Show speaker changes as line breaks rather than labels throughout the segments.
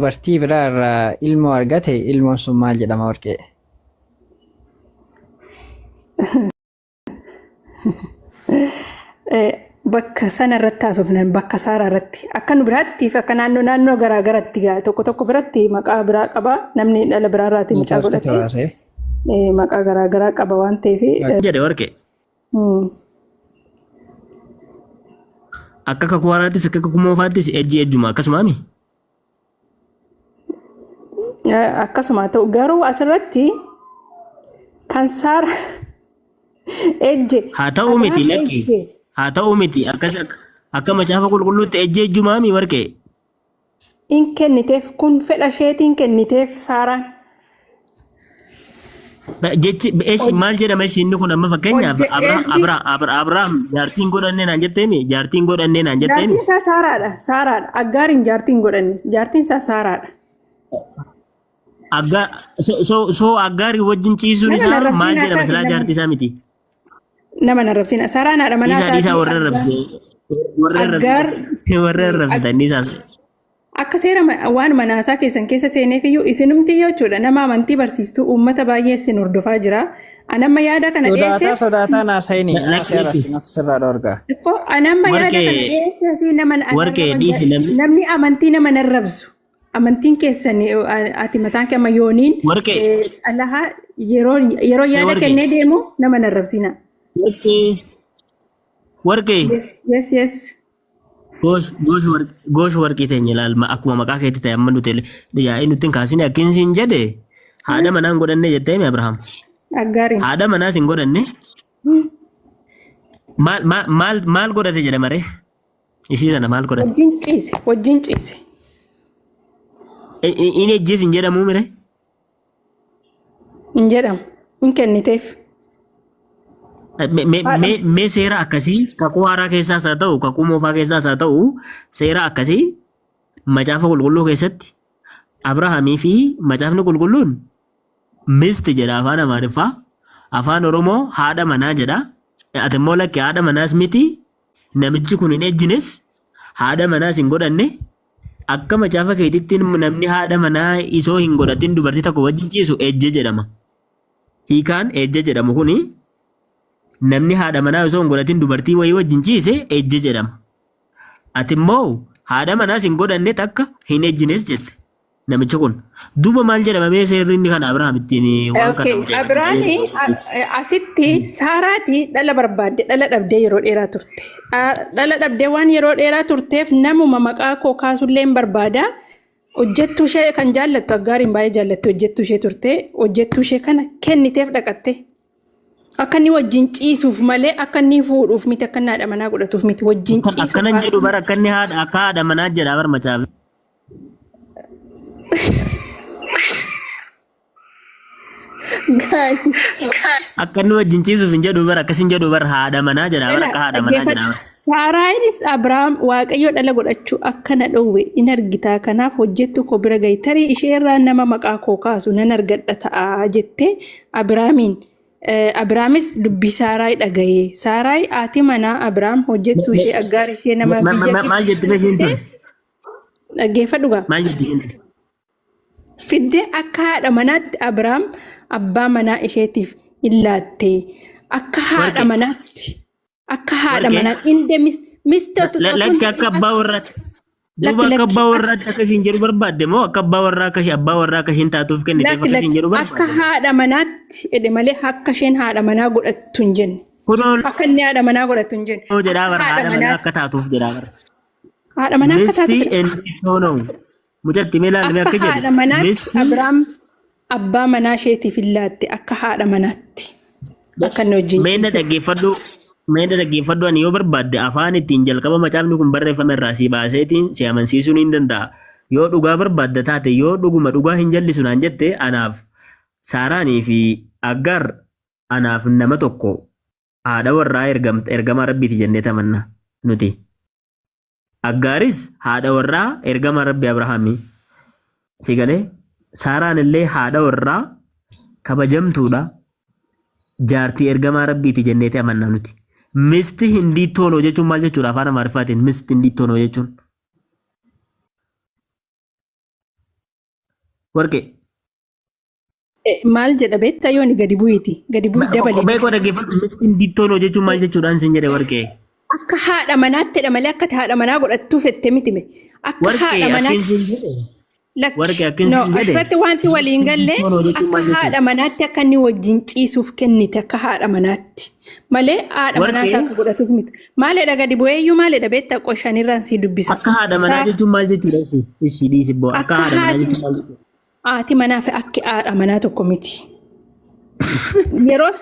dubartii biraa irraa ilmoo argate ilmoon sun maal jedhama warqee?
Bakka sana irratti haasofnan bakka Saaraa irratti akka nu biraatti fi akka naannoo garaa garaatti tokko tokko biratti maqaa biraa qaba namni dhala biraa irraati mucaa godhate maqaa garaa garaa qaba waan ta'eef
jedhe warqee akka kakwaaraattis akka kukumoofaattis ejjuma akkasumaami
akkasuma ta'u garuu asirratti kan Saara ejje
haa ta'uu miti lakki haa ta'uu miti akka macaafa qulqulluutti ejjumaami warqee
in kenniteef kun fedha isheetiin kenniteef Saaraan
jechi eeshi maal jedhama inni kun amma fakkeenyaaf Abrahaam jaartiin godhannee naan jetteemi jaartiin godhannee naan jetteemi
jaartiin isaa Saaraadha Aggaariin jaartiin godhanne jaartiin isaa Saaraadha
Aggaarii wajjin ciisuun isaa maal jedhama silaa jaartii isaa miti
nama narrabsina Saaraan haadha manaa
isaa warra rabsitan isaa
akka seera waan manaasaa keessan keessa seeneef iyyuu isinumti jechuudha nama amantii barsiistuu uummata baay'ee isin hordofaa jira anamma yaada kana dhiyeessee
sodaataa naasayini seera sinatti sirraa dhorgaa
anamma yaada kana dhiyeessee fi namni amantii nama narrabsu amantiin keessan ati mataan kee ammayyooniin allaha yeroo yaada kennee deemu nama narrabsina
warqee
yes
Gosh warqii teenya ilaalma akkuma maqaa keetti ta'e amma nuti yaa'ii nuti hin kaasine akkinsiin jedhe haadha manaa hin godhanne jettee mi Abrahaam?
Aggaariin.
Haadha manaas hin godhanne maal godhate jedhama ree? Ishii sana maal godhate?
Wajjin ciise.
Inni ejjiis hin jedhamuu mire?
Hin jedhamu. Hin kenniteef.
Mee seera akkasii kakuu haaraa keessaas haa ta'u kakuu moofaa keessaas haa ta'u seera akkasii macaafa qulqulluu keessatti Abrahaamii fi macaafni qulqulluun misti jedha afaan Amaariffaa afaan Oromoo haadha manaa jedha ati immoo lakkee haadha manaas miti namichi kun hin ejjines haadha manaas hin godhanne akka macaafa keetitti namni haadha manaa isoo hin godhatin dubartii tokko wajjin ciisu ejje jedhama hiikaan ejje jedhamu kuni namni haadha manaa osoo hin godhatin dubartii wayii wajjin ciise ejje jedhama. Ati immoo haadha manaas hin godhanne takka hin ejjines jette namichi kun. Duuba maal jedhama mee seerri inni kan Abrahaam ittiin waan kana hojjete?
Abrahaami asitti Saaraati dhala barbaadde dhala dhabdee yeroo dheeraa turte. Dhala dhabdee waan yeroo dheeraa turteef namuma maqaa koo kaasullee hin barbaada. Hojjettuu ishee kan jaallattu Aggaariin baay'ee jaallattu hojjettuu ishee turte hojjettuu ishee kana kenniteef dhaqatte. Akka inni wajjin ciisuuf malee akka inni fuudhuuf miti akka inni haadha manaa godhatuuf miti wajjin ciisuuf.
Akkanan jedhu bara akka inni haadha manaa jedhaa bar macaafa. Akka inni wajjin ciisuuf hin jedhu bara akkas hin jedhu bara haadha manaa jedhaa bara akka haadha manaa jedhaa bara.
Saaraayinis Abrahaam waaqayyo dhala godhachuu akka na dhowwe in argitaa kanaaf hojjettu koo bira gahi tarii isheerraa nama maqaa koo kaasu nan argadha ta'a jettee Abrahaamiin. Abrahaamis dubbii Saaraay dhaga'ee Saaraay haati manaa Abrahaam hojjettuu ishee Aggaar ishee nama biyya
maal jetti beekin tun
dhaggeeffadhu gaa
maal jetti
fiddee akka haadha manaatti Abrahaam abbaa manaa isheetiif illaattee akka haadha manaatti inde mistootu
lakki akka abbaa warraatti duuba akka abbaa warraatti akka ishiin jedhu barbaadde moo akka abbaa warraa akka abbaa warraa akka ishiin taatuuf kenniteef akka ishiin jedhu barbaadde
akka haadha manaatti jedhe malee akka isheen haadha manaa godhattu hin jenne akka inni haadha manaa godhattu hin jenne
jedhaa bara haadha manaa akka taatuuf jedhaa bara
haadha manaa akka taatuuf
misti endisoonoo mucatti mee ilaalamee akka jedhu
haadha manaatti Abrahaam abbaa manaa isheetiif illaatte akka haadha manaatti akka inni wajjin
ciisu. Meenda dhaggeeffadhu ani yoo barbaadde afaan ittiin jalqaba macaafni kun barreeffame irraa si baaseetiin si amansiisuu ni danda'a. Yoo dhugaa barbaadda taate yoo dhuguma dhugaa hin jallisu naan jette anaaf Saaraanii fi Aggaar anaaf nama tokko haadha warraa ergamaa rabbiiti jennee tamanna nuti. Aggaaris haadha warraa ergamaa rabbi Abrahaamii. Si galee Saaraan illee haadha warraa kabajamtuudha. Jaartii ergamaa rabbiiti jennee tamanna nuti. Misti hindi tono jechuun maal jechuudha afaan Amaariffaatiin misti hindi tono jechuun Warqee.
Maal jedha beektaa yooni gadi bu'iiti. Gadi bu'i dabalee.
Beekoo dhaggeeffatu mistiin dittoon jechuun maal jechuudhaan sin jedhe warqee.
Akka haadha manaattidha malee akka haadha manaa godhattuuf jettee miti mee. Akka
Warqee
haadha manaa.
akkin sin jedhe. Warqee akkin
No,
sin jedhe.
asirratti wanti waliin galle akka haadha manaatti akka inni wajjin ciisuuf kennite akka haadha manaatti. Malee haadha manaa isaa akka godhatuuf miti. Maalidha gadi bu'eeyyuu maalidha beektaa qoshanirraan si dubbisa.
Akka haadha manaa jechuun maal jechuudha ishii dhiisi boo akka haadha manaa jechuun maal jechuudha.
Haati manaa fi akki haadha manaa tokko miti. Yeroo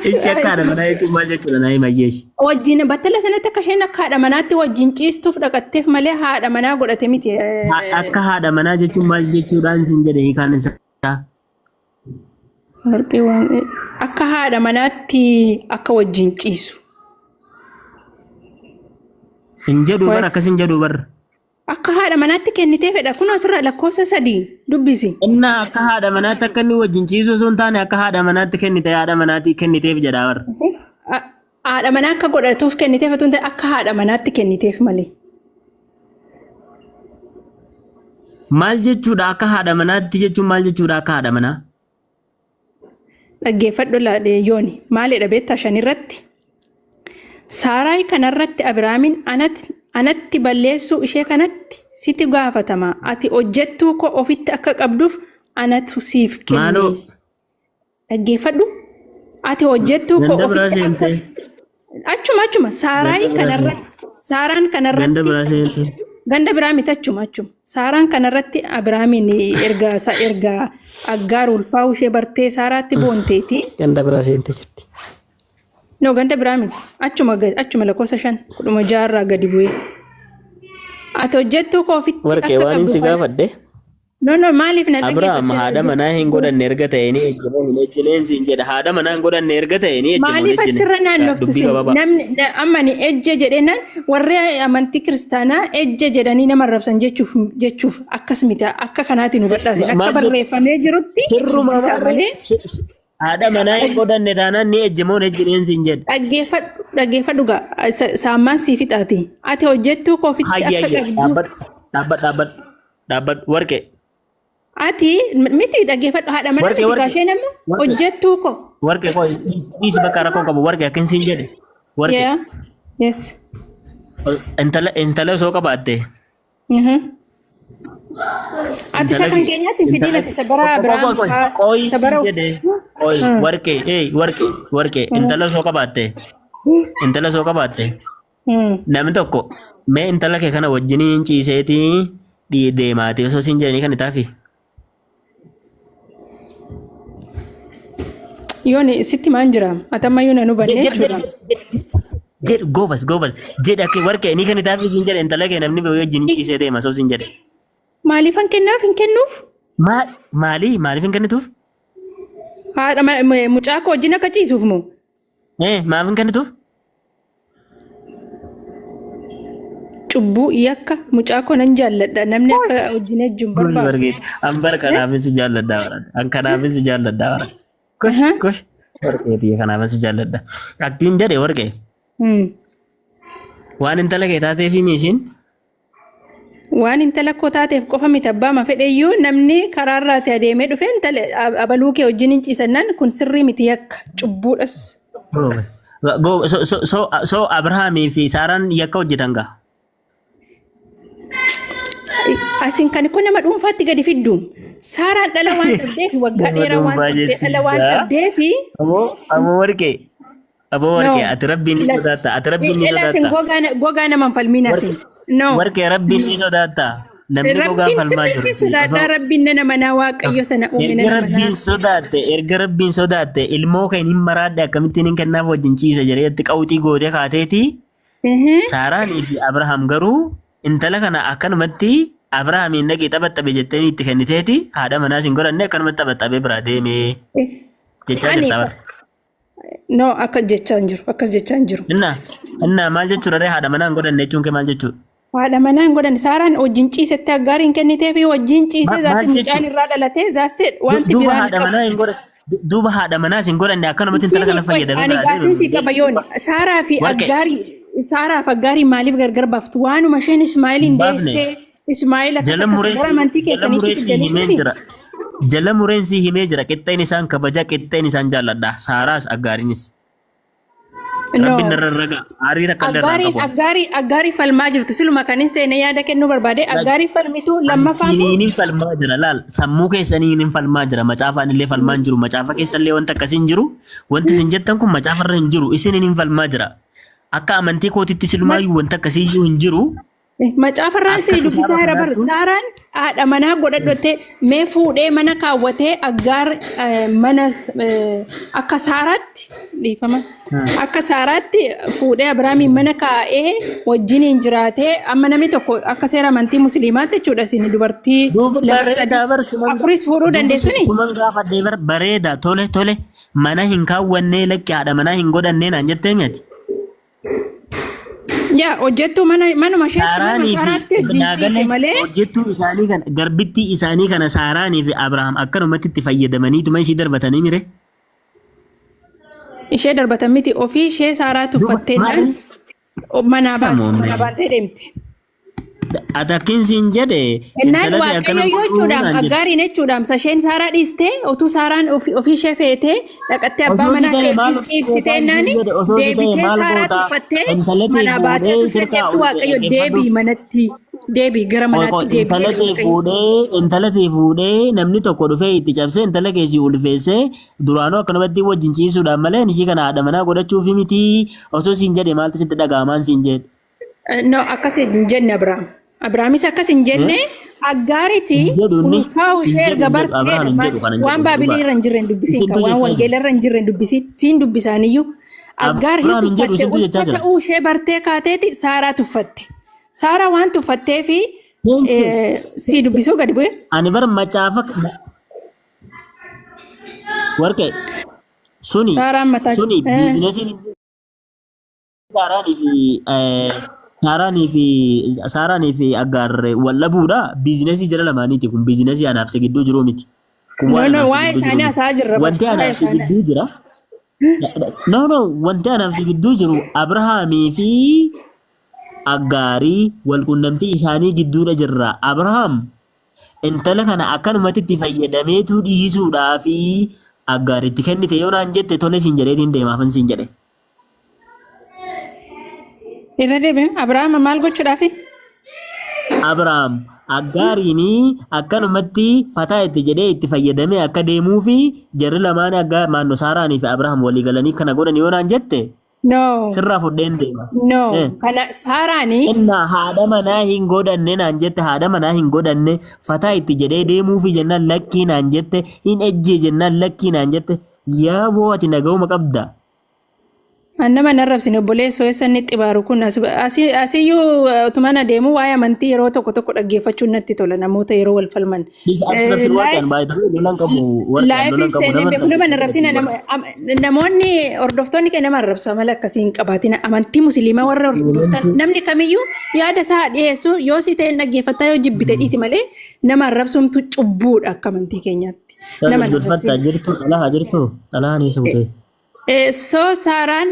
Ichi akka haadha manaa jechuun maal jechuudha naa himayyeeshi.
wajjin battala sanatti akka isheen akka haadha manaatti wajjin ciistuuf dhaqatteef malee haadha manaa godhate miti.
Akka haadha manaa jechuun maal jechuudhaan sin jedhe hiikaan isaa.
Akka haadha manaatti akka wajjin ciisu.
Hin jedhu bara akkas hin jedhu bara.
Akka haadha manaatti kennitee fedha kun asirraa lakkoofsa 3 dubbisi.
Inna akka haadha manaatti akka inni wajjin ciisu osoo hin taane akka haadha manaatti kennite haadha manaatti kenniteef jedha bara.
Haadha manaa akka godhatuuf kenniteef otoo hin ta'e akka haadha manaatti kenniteef malee.
Maal jechuudha akka haadha manaatti jechuun maal jechuudha akka haadha manaa?
Dhaggeeffadhu laadhee yooni maalidha beektaa 5 irratti. Saaraay kanarratti Abiraamiin anatti balleessuu ishee kanatti siti gaafatama. Ati hojjettuu koo ofitti akka qabduuf anatu siif kenne.
Maaloo
Dhaggeeffadhu. Ati hojjettuu koo
ganda biraa
ofitti akka
seentee
achuma Saaraay kanarratti Saaraan
ganda
kanarratti
biraa seentee.
ganda biraa miti achuma. Saaraan kanarratti Abiraamiin erga Aggaar ulfaa'uu ishee bartee Saaraatti boonteeti.
Ganda biraa seentee jirti.
No ganda biraa miti. Achuma lakkoofsa 5 16 gadi bu'ee. Ati hojjettuu koo ofitti
Warqee waan hin si gaafadhe.
No maaliif na
Abrahaam haadha manaa hin godhanne erga ta'e ni ejjene hin ejjeneen siin jedha haadha manaa hin godhanne erga ta'e ni ejjene
maaliif achirra naannofti namni amma ni ejje jedheenan warri amantii kiristaanaa ejje jedhanii nama arrabsan jechuuf akkas miti akka kanaati nu badhaase akka barreeffamee jirutti
sirruma malee haadha manaa hin godhanne taanaan ni ejjemoon ejjeneen siin jedha.
Dhaggeeffadhu gaa saammaan sii fixaati. Ati hojjettuu koo ofitti akka qabdu.
Dhaabbad warqee.
Ati miti dhaggeeffadhu haadha manaa miti gaashee nama hojjettuu koo.
Warqee koo dhiisi bakka rakkoo qabu warqee akkin siin jedhe. Warqee.
Yes.
Intala osoo qabaatte.
Ati isa kan keenyaatti fidiin ati sabara Abiraam.
Qooyi siin jedhe. Qooyi warqee intala osoo qabaatte. Intala osoo qabaatte. Namni tokko mee intala kee kana wajjiniin ciiseetii deemaati osoo siin jedhanii kan itaafi.
Yooni sitti maan jira? Atammayyuu na nu bannee jira.
Jedhu goobas jedha akka warqee ni kan itaafi siin jedhe intala kee namni wajjiniin ciisee deema osoo siin jedhe.
Maaliifan kennuuf?
Maaliif hin kennituuf?
Haadha mucaa koo wajjin akka ciisuuf moo?
Maaf hin kennituuf?
Cubbuu yakka mucaa koo nan jaalladha namni akka wajjin ejjuun barbaadu.
An kanaafin si jaalladha warra. An kanaafin si jaalladha warra. Kosh warqeetii kanaafin si jaalladha. Aktiin jedhe warqee. Waan intala kee taateef miishin.
Waan intala koo taateef qofa miti abbaa ma fedheyyuu namni karaarraati adeemee dhufe intala abaluu kee wajjin hin ciisannaan kun sirrii miti yakka cubbuudhas.
So Abrahaamii fi Saaraan yakka hojjetan gaa.
Asin kan kun nama dhuunfaatti gadi fiddu. Saaraan dhala waan dhabdeef waggaa dheeraa waan dhabdee dhala waan dhabdeef.
Aboo warqee ati rabbiin ni sodaatta ati rabbiin ni sodaatta.
Gogaa nama falmiin asin.
Warqee rabbiin ni sodaatta. Namni gogaa falmaa jiru.
Sodaadhaa rabbiin nama manaa waaqayyo sana uume nama manaa.
Erga rabbiin sodaatte ilmoo kan hin maraadde akkamittiin hin kennaaf wajjin ciisa jedheetti qawuxii gootee kaateeti. Saaraanii fi Abrahaam garuu intala kana akkanumatti Abrahaamiin dhaqee taphattabe jettee itti kenniteeti haadha manaas hin godhanne akkanumatti taphattabee biraa deemee jechaa jirta bara.
No akkas jechaa hin jiru.
Innaa maal jechuudha haadha manaa hin godhanne jechuun kee maal jechuudha?
Haadha manaa hin godhanne Saaraan wajjin ciisetti Aggaariin kennitee fi wajjin ciisee zaasi mucaan irraa dhalatee zaasee wanti biraan qabu.
Duuba haadha manaas hin godhanne akkanumatti intala kana fayyadamee biraa deemee.
Ani gaaffiin si qaba yoon Saaraa fi Aggaarii Saaraaf Aggaarii maaliif gargar baaftu? Waanuma isheen Ismaa'eeliin deessee Ismaa'eel akkas
Jala
akkas
mureen
gara amantii
jala
keessaniitti
mureen si
fidanii
himee
jirani.
jira. Jala mureen si himee jira. Qixxeen isaan kabaja, qixxeen isaan jaalladha. Saaraas Aggaariinis. Rabbiin
No.
narra raga. Aarii takka illee irraan qabu.
Aggaarii falmaa jirtu siluma kan hin seene yaada kennuu barbaade aggaarii falmitu lammaffaa immoo
Siniin falmaa jira laal. Sammuu keessaniin hin falmaa jira. Macaafaan illee falmaa hin jiru. Macaafa keessallee wanta akkasii hin jiru. Wanti isin jettan kun macaafarra hin jiru. Isiniin hin falmaa jira. Akka amantii kootitti silumaayyuu wanta akkasii iyyuu hin jiru.
macaafarraan
Akka
see dubbisaa
kitaaba
jira bar
kanaattu
saaraan haadha manaa godhadhotte mee fuudhee mana kaawwatee aggaar mana akka saaraatti dhiifama akka saaraatti fuudhee Abrahaamiin mana kaa'ee wajjiniin jiraatee amma namni tokko akka seera amantii musliimaatti jechuudha isin dubartii
duuba
lama
bareedaa bar
sadii afuris fuudhuu dandeessuni.
suman gaafadhee bar bareeda tole tole mana hin kaawwannee lakki haadha manaa hin godhannee naan jettee miti.
Yaa hojjettuu manuma isheetti mana
Saaraanii
saaraatti
fi
wajjin ciise
naagalee
malee
hojjettuu isaanii kana garbittii isaanii kana Saaraanii fi Abrahaam akkanumatti itti fayyadamaniituma ishii darbatanii mire.
ishee darbatan miti ofii ishee saaraa tuffatteenaan manaa baatee deemti.
Atakkiin siin jedhe
Innaan waaqayyo jechuudhaan aggaariin jechuudhaan sasheen saaraa dhiistee utuu saaraan ofii ishee feetee dhaqattee abbaa manaa keetiin ciibsitee naani deebitee saaraa tuffattee manaa baatee tuffatteetu waaqayyo deebii manatti deebii gara manaatti
intala kee fuudhee namni tokko dhufee itti cabsee intala keessii ulfeessee duraanuu akkanumatti wajjin ciisuudhaan malee ishii kana haadha manaa godhachuufi miti osoo siin jedhe maaltu sitti dhaga'amaan siin jedhe.
No akkas hin jenne Abrahaamis akkas hin jenne aggaariti ulfaa'u ishee erga bartee waan baabilii irra hin jirre hin dubbisin kan waan wangeela irra hin jirre hin dubbisin siin dubbisaaniyyuu aggaar hin tuffatte ulfaa'u ishee bartee kaateeti saaraa tuffatte saaraa waan tuffattee fi si dubbisuu gadi bu'e.
Ani bar macaafa warqee suni biizinesiin Saaraanii fi Aggaar wallabuudha. Biizinesii jara lamaaniiti kun biizinesii anaaf si gidduu jiru miti.
Waa'ee isaanii hasaa jirra.
Wanti anaaf si gidduu jira. Wanti anaaf si gidduu jiru Abrahaamii fi Aggaarii walqunnamtii isaanii gidduudha jirra. Abrahaam intala kana akkanumatti itti fayyadameetu dhiisuudhaa fi Aggaaritti kennite yoo naan jette tole siin jedheetiin deemaafan siin jedhe.
Irra deebiin Abrahaam maal gochuudhaafi?
Abrahaam Aggaariin akkanumatti fataa itti jedhee itti fayyadamee akka deemuu fi jarri lamaan Aggaar maannoo Saaraanii fi Abrahaam walii galanii kana godhan yoo naan jette sirraa fudheen deema.
Kana Saaraanii
inna haadha manaa hin godhanne naan jette haadha manaa hin godhanne fataa itti jedhee deemuu fi jennaan lakkii naan jette hin ejjee jennaan lakkii naan jette yaa boo ati nagahuma qabda.
Nama narrabsine obboleessoo eessanii xibaaru kun asiyyuu utumaan adeemu waa'ee amantii yeroo tokko tokko dhaggeeffachuun natti tola namoota yeroo wal falman. Namoonni hordoftoonni kee nama arrabsu amala akkasii hin qabaatin amantii musliimaa warra hordoftan namni kamiyyuu yaada isaa dhiyeessu yoo si ta'e dhaggeeffattaa yoo jibbite dhiisi malee nama arrabsuumtu cubbuudha akka amantii keenyaatti.
Nama durfattaa jirtu xalahaa jirtu xalahaa ni suutee.
Saaraan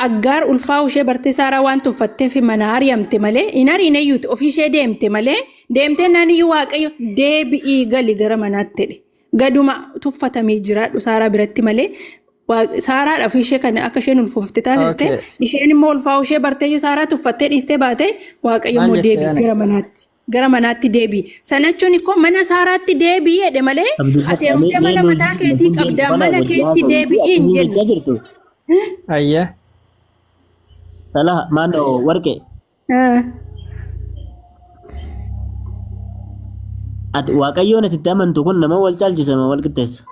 Aggaar ulfaa'u ishee bartee Saaraa waan tuffatteef mana ari'amte malee hin ariineyyuuti ofii ishee deemte malee deemtee naaniyyuu waaqayyo deebi'ii gali gara manaatti jedhe gaduma tuffatamee jiraadhu Saaraa biratti malee Saaraadha ofii ishee kan akka isheen ulfoofte taasiste isheen immoo ulfaa'u ishee bartee Saaraa tuffattee dhiistee baate waaqayyo immoo deebi'ii gara manaatti. Gara manaatti deebii. Sanachuun ikko mana Saaraatti deebii jedhe malee ati heerumtee mana mataa keetii qabdaa mana keetti deebi'ii hin jennu.
Ayya.
Talaha maandoo warqee. Ati waaqayyoon ati itti amantu kun nama wal caalchisa moo wal qixxeessa?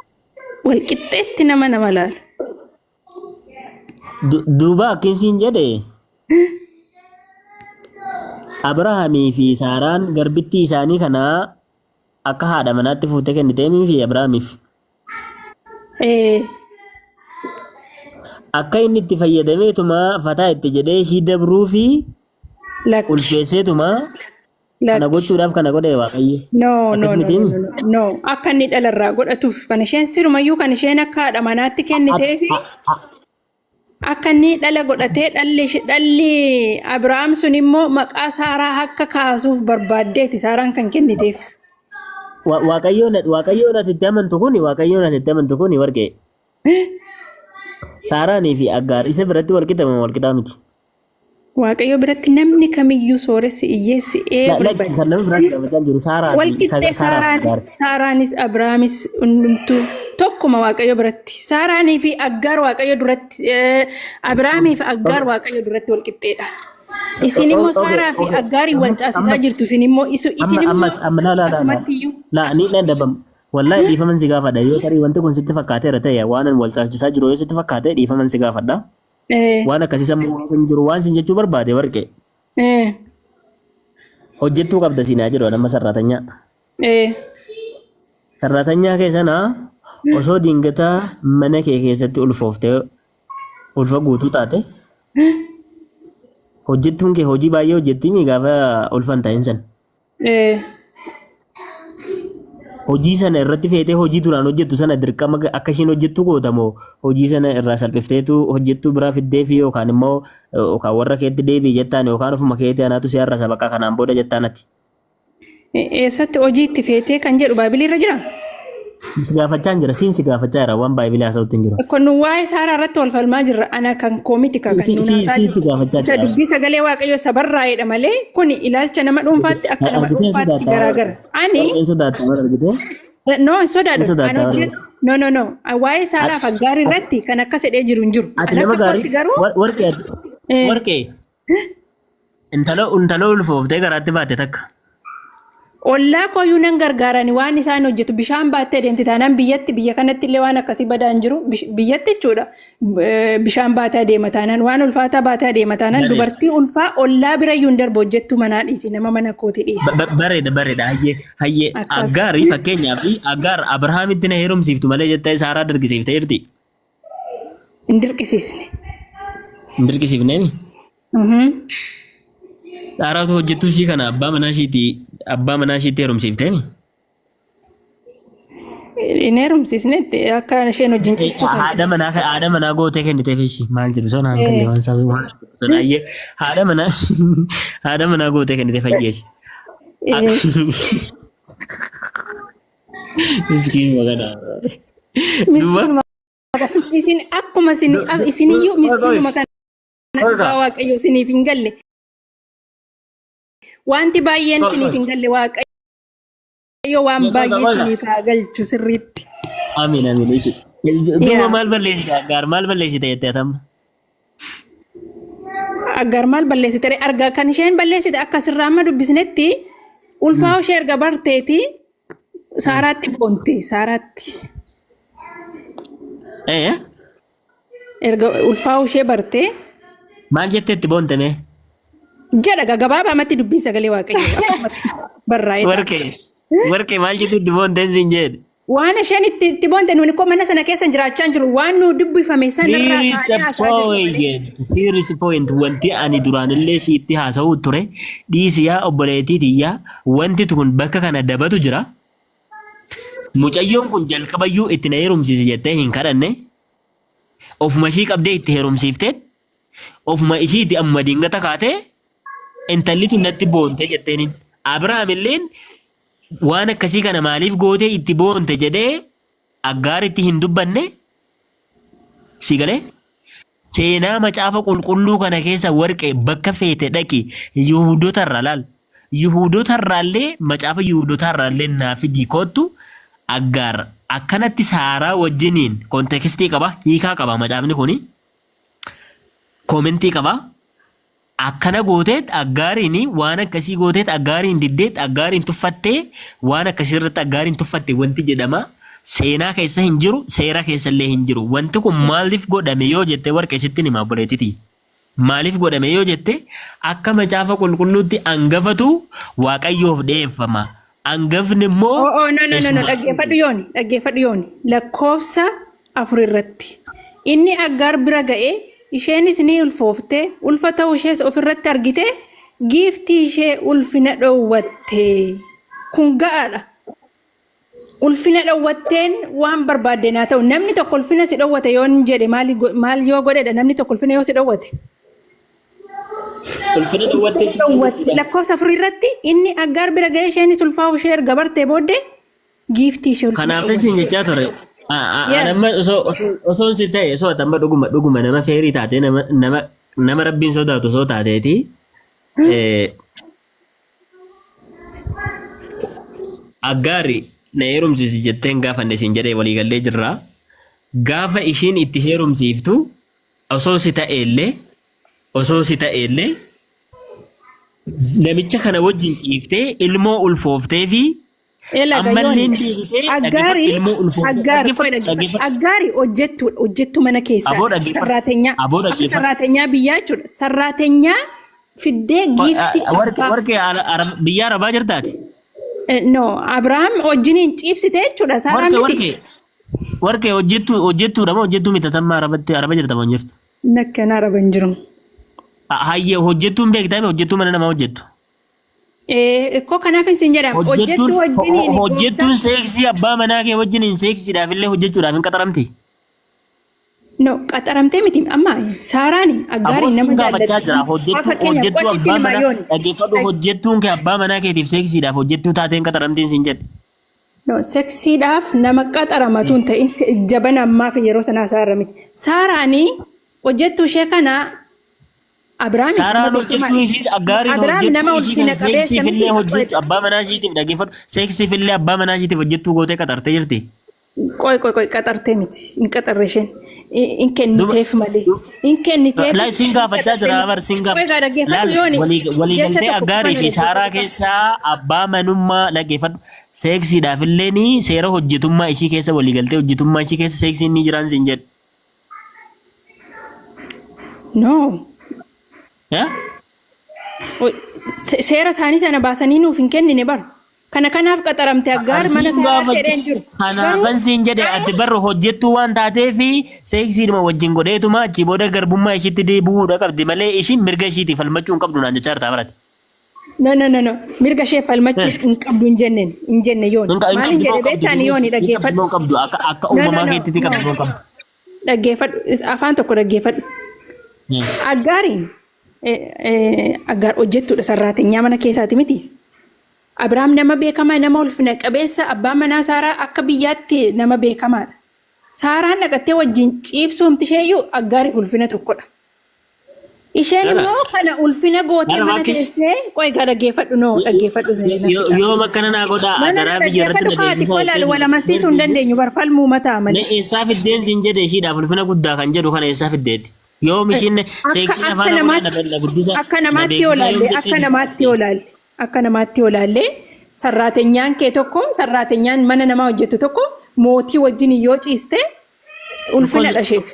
Wal qixxeetti nama laala.
Duuba akkasiin jedhe. Abrahaamii fi Saaraan garbittii isaanii kana akka haadha manaatti fuutee kenniteemii fi Abrahaamiif. Akka inni itti fayyadameetuma fataa itti jedhee ishii dabruu fi ulfeesseetuma kana gochuudhaaf kana godhe waaqayyo.
No. Akka inni dhalarraa godhatuuf kan isheen sirumayyuu kan isheen akka haadha manaatti kennitee fi akka inni dhala godhatee dhalli Abrahaam sun immoo maqaa Saaraa akka kaasuuf barbaaddeeti Saaraan kan kenniteef.
Waaqayyoon ati itti amantu kuni warqee. Saaraanii fi Aggaar isa biratti walqixa miti.
Waaqayyo biratti namni kamiyyuu sooressi iyyeessi
Kan nama biraatti qabachaa jiru
walqixxee Saaraanis Abrahaamis hundumtuu tokkuma Waaqayyo biratti Saaraanii fi Aggaar Waaqayyo duratti Abrahaamii fi Aggaar Waaqayyo duratti walqixxeedha. Isin immoo Saaraa fi Aggaarii wal caasisaa jirtu isin immoo asumattiyyuu.
Ni dandabam. Wallahi dhiifaman si gaafadha yoo tarii wanti kun sitti fakkaateera ta'e waan wal caalchisaa jiru yoo sitti fakkaate dhiifaman si gaafadha. Waan akkasii sammuu waan sin jiru waan sin jechuu barbaade warqee. Hojjettuu qabda siinaa jiru nama sarratanyaa. Sarratanyaa keessanaa osoo dingataa mana kee keessatti ulfooftee ulfa guutuu taate hojjettuun kee hojii baay'ee hojjettii gaafa ulfan ta'in san. Hojii sana irratti feetee hojii duraan hojjettu sana dirqama akka ishiin hojjettu gootamoo hojii sana irraa salphifteetu hojjettuu biraa fiddeefi yookaan immoo warra keetti deebii jettaan yookaan ofuma keetti anaatu si har'a sabaqaa kanaan booda jettaanatti.
Eessatti hojii itti feetee kan jedhu Baabilii irra jira?
Si gaafachaa jira si gaafachaa jira waan Baabilii haasa'utti hin jiru.
Kun waa'ee Saaraa irratti wal falmaa jirra ana kan koomiti kan
si gaafachaa jira.
Dubbii sagalee Waaqayyoo sabarraa'edha malee kun ilaalcha nama dhuunfaatti akka nama dhuunfaatti garaagara. Ani No, sodaadha. No. Waa'ee Saaraa fi Aggaar irratti kan akkas jedhee jiru hin jiru.
Ati nama gaarii warqee intala ulfooftee garaatti baatte takka.
Ollaa kooyyuu nan gargaarani waan isaan hojjetu bishaan baattee deemti taanaan biyya kanatti illee waan akkasii badaa hin jiru biyyatti jechuudha. Bishaan baatee deema taanaan waan ulfaataa baatee deema taanaan dubartii ulfaa ollaa birayyuu hin darbu hojjettu manaa dhiisi nama mana kooti dhiisi.
Bareeda hayyee Aggaarii fakkeenyaaf Aggaar Abrahaamitti na heerumsiiftu malee jettee Saaraa dirqisiiftee jirti.
Hin dirqisiisne.
Hin dirqisiifneemi. Saaraatu hojjettuu ishii kana abbaa manaa ishiitti heerumsiifteemi.
Hin heerumsiisnetti akka isheen wajjin ciistu taasisa.
Haadha manaa gootee kenniteef ishii maal jedhu sana hanqallee waan sababii waan sodaayyee haadha manaa gootee kenniteef fayyeeshi. Miskiin magana.
Isin akkuma isiniyyuu miskiinuma kana Waaqayyo isiniif hin galle. Wanti baay'een isiniif hin galle Waaqayyo waan baay'ee isiniif haa galchu sirriitti.
Amiin. Duuba maal balleessite Aggaar maal balleessite jettee atamma?
Aggaar maal balleessite argaa kan isheen balleessite akka sirraa amma dubbisnetti ulfaa ishee erga barteeti Saaraatti boonte Saaraatti. Erga ulfaa ishee bartee.
Maal jetteetti boonte mee?
Jedha gabaabamatti dubbii sagalee Waaqayyoo barraa'ee.
Warqee maal jettu itti boonteen siin jedhe?
Waan isheen itti boonte nuuni koo mana sana keessa jiraachaa jiru waan nu dubbifame sanarraa kaanee haasa'aa
jiru. Here is the point wanti ani duraanillee siitti haasa'uu ture dhiisiyaa obboleettiitiyyaa wanti kun bakka kana dabatu jira. Mucayyoon kun jalqabayyuu itti na heerumsiisi jettee hin kadhanne ofuma ishii qabdee itti heerumsiifteet ofuma ishiitti amma dingata kaatee intalli tun natti boonte jetteeniin Abrahaam illeen waan akkasii kana maaliif gootee itti boonte jedhee Aggaaritti hin dubbanne si galee seenaa macaafa qulqulluu kana keessa warqee bakka feete dhaqi Yihuudotarra laal Yihuudotarraallee macaafa Yihuudotarraallee naa fidii koottu Aggaar akkanatti Saaraa wajjiniin kontekstii qaba hiikaa qaba macaafni kuni koomentii qaba. Akkana gooteet Aggaariin waan akkasii gooteet Aggaariin diddeet Aggaariin tuffattee waan akkasirratti Aggaariin tuffatte wanti jedhama seenaa keessa hin jiru seera keessa illee hin jiru wanti kun maaliif godhame yoo jette warqeessitti nima buleetiti maaliif godhame yoo jette akka macaafa qulqulluutti hangafatu Waaqayyoof dhiyeeffama hangafni immoo
dhaggeeffadhu yooni lakkoofsa 4 irratti inni Aggaar bira ga'ee isheenis ni ulfoofte ulfa ta'uu ishees ofirratti argite giiftii ishee ulfina dhoowwatte kun ga'aadha ulfina dhowwatteen waan barbaadden haa ta'u namni tokko ulfina si dhowwate yoo hin jedhe maal yoo godhedha namni tokko ulfina yoo si dhowwate.
Ulfina dhowwattee
lakkoofsa afurii irratti inni aggaar bira ga'ee isheenis ulfaa'u ishee erga bartee booddee giiftii ishee ulfina
kanaaf isin jechaa ture. Nama osoo si ta'e osoo amma dhuguma nama feerii taate nama rabbiin sodaatu osoo taateeti. Aggaari na heerumsiisi jetteen gaafa isin jedhee waliigallee jirra. Gaafa ishiin itti heerumsiiftu osoo si ta'ellee namicha kana wajjin ciiftee ilmoo ulfooftee fi ammallee deebitee
aggaari hojjettu mana keessaa sarraatenyaa biyyaa jechuudha. Sarraatenyaa fiddee giifti
warqee biyya arabaa jirtaati.
No, Abrahaam wajjiniin ciibsite jechuudha. Saaraa miti.
Warqee hojjettuudha moo hojjettuu mitatammaa araba jirta moo jirtu?
Nakkan araba hin jiru.
Hayyee hojjettuun beektaa hojjettuu mana namaa hojjettu.
Koo kanaaf isin jedhama. Hojjettuu wajjiniin.
Hojjettuun seeksii abbaa manaa kee wajjiniin seeksiidhaaf illee hojjechuudhaaf hin qaxaramti.
No, qaxaramtee miti amma Saaraani aggaariin nama
jaallatu. Hojjettuun kee abbaa manaa keetiif seeksiidhaaf hojjettuu taateen qaxaramtiin sin jedhe.
No, seeksiidhaaf nama qaxaramatu hin ta'in jaban ammaaf yeroo sanaa Saara miti. Saaraani hojjettuu ishee kana Abrahaam
Saaraan hojjettuu ishii aggaariin hojjettuu ishii kan seeksiif illee hojjettu abbaa manaa ishiitiif dhaggeeffadhu seeksiif illee abbaa manaa ishiitiif hojjettuu gootee qaxartee jirti.
Qoy qaxartee miti hin qaxarre isheen hin kenniteef malee hin kenniteef.
Siin gaafachaa jira abar siin waliigaltee aggaarii fi Saaraa keessaa abbaa manummaa dhaggeeffadhu seeksiidhaaf illee ni seera hojjetummaa ishii keessa waliigaltee hojjetummaa ishii keessa seeksiin ni jiraan siin jedhe.
No. Seera isaanii sana baasanii nuuf hin kennine bara. Kana kanaaf qaxaramte aggaar mana Saaraa jedheen jiru.
Kanaafan siin jedhe ati barra hojjettuu waan taateef seeksiidhuma wajjin godheetuma achi booda garbummaa ishiitti deebi'uudha qabdi malee ishiin mirga ishiitiif falmachuu hin qabdu naan jechaa jirtaa barate.
No. Mirga ishee falmachuu hin qabdu hin jenne yooni. Maal hin jedhe beektaan yooni dhaggeeffadhu.
Akka uumamaa keetti qabdu hin qabdu.
Dhaggeeffadhu afaan tokko dhaggeeffadhu. Aggaariin aggaar hojjettuudha sarraatenyaa mana keessaati miti. Abrahaam nama beekamaa nama ulfina qabeessa abbaa manaa Saaraa akka biyyaatti nama beekamaadha. Saaraan dhaqattee wajjin ciibsuumti isheeyyuu aggaariif ulfina tokkodha. Isheen immoo kana ulfina gootee mana teessee qoy dhaggeeffadhu dhaggeeffadhu.
Yoo makkana naa godhaa adaraa biyya irratti
dhageessisaa. Qola wal amansiisuu hin dandeenyu barfalmuu mataa malee.
Eessaa fiddeen siin jedhe ishiidhaaf ulfina guddaa kan jedhu kana eessaa fiddeetti. Yoo mishiin seeksii
akka namaatti olaallee sarraatenyaan kee tokko sarraatenyaan mana namaa hojjettu tokko mootii wajjin yoo ciiste ulfina dhasheef.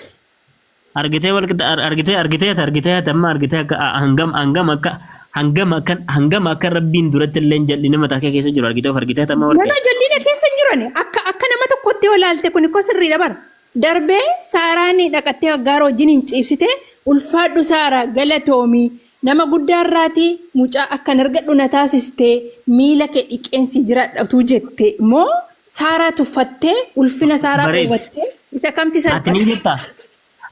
Argitee amma argitee hangam akka rabbiin duratti illee jal'ina mataa kee keessa jiru argitee amma
walqee. Nama jal'ina keessa jiran akka nama tokkotti olaalte kun ko sirriidha bara. Darbee Saaraanii dhaqattee aggaara wajjin hin ciibsite ulfaadhu Saaraa galatoomii. Nama guddaarraati mucaa akkan argadhu na taasistee miila kee dhiqeensi jiraadhatu jette moo Saaraa tuffattee ulfina Saaraa qabattee isa kamti salphate.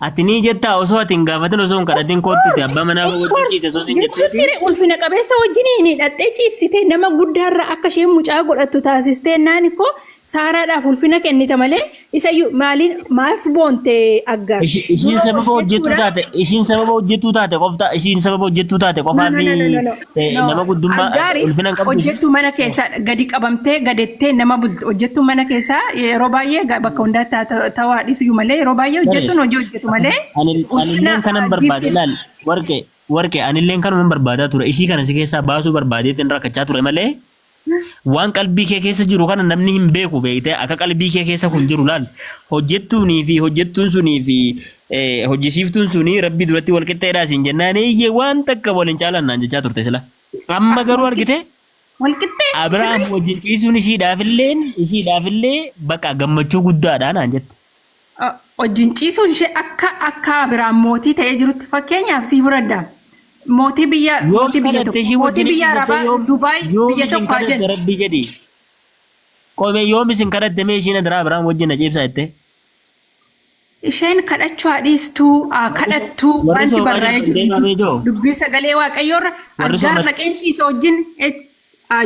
Ati ni jettaa osoo ati hin gaafatin osoo hin kadhatin kootti abbaa manaa wajjin ciise osoo hin jetteeti.
Ulfina qabeessa wajjin hidhattee ciibsitee nama guddaarra akka isheen mucaa godhattu taasistee naani koo Saaraadhaaf ulfina kennita malee isa maaliin maaf boonte aggaar.
Ishiin sababa hojjettuu taate qofaa fi nama guddummaa ulfina qabdu.
Hojjettuu mana keessaa gadi qabamtee gadettee nama bultu hojjettuu mana keessaa yeroo baay'ee bakka hundaa ta'uu haadhisu malee yeroo baay'ee hojjettuun hojii hojjetu.
Anilleen kanan barbaade laal warqee anilleen kanuman barbaadaa ture ishii kana si keessaa baasuu barbaadeetiin rakkachaa ture malee waan qalbii kee keessa jiru kana namni hin beeku beektee akka qalbii kee keessa kun jiru laal hojjettuunii fi hojjettuun sunii fi hojjisiiftuun sunii rabbii duratti wal qixxeedhaa siin jennaan eeyyee waan takka waliin caalan naan jechaa turte sila amma garuu argite Abrahaam wajjin ciisuun ishiidhaafillee bakka gammachuu guddaadhaa naan jette.
Wajjin ciisuun ishee akka Abrahaam mootii ta'ee jirutti fakkeenyaaf sii fudhadhaa. Mootii biyya tokko mootii biyya Arabaa Dubaay biyya tokko jedhu.
Qomee yoom isin kadhatte mee ishiin adiraa Abiraam wajjin na ciibsaa jettee?
Isheen kadhachuu haadhiistuu kadhattuu wanti barraa'ee jiru dubbii sagalee waaqayyoorra aggaar dhaqeenciisa wajjin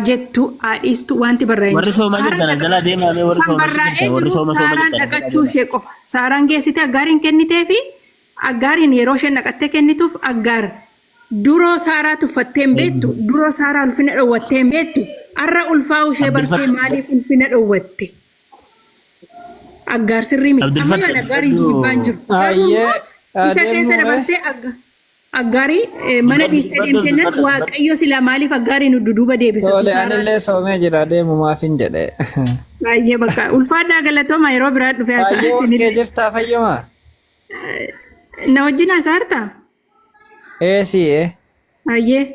jettu haadhiistuu wanti barraa'ee
Warri sooma jirtan jalaa deemamee warri sooma jirtan warri sooma
Saaraan dhaqachuu ishee qofa. Saaraan geessite aggaariin kennitee fi aggaariin yeroo isheen dhaqattee kennituuf aggaar duroo Saaraa tuffattee hin beektu duroo Saaraa ulfina dhowwattee hin beektu har'a ulfaa'uu ishee bartee maaliif ulfina dhowwatte? Aggaar sirrii miti. Amma kan aggaarii jibbaan jiru. Isa keessa dabartee aggaarii mana dhiistee deemteennan waaqayyo sila maaliif aggaariin duduuba deebisatu?
Tole anillee soomee jira deemu maafin jedhe.
Baay'ee bakka ulfaadhaa galatooma yeroo biraa dhufee
Baay'ee warqee jirtaa fayyuma?
Na wajjin hasaartaa?
Si'ee.
Baay'ee.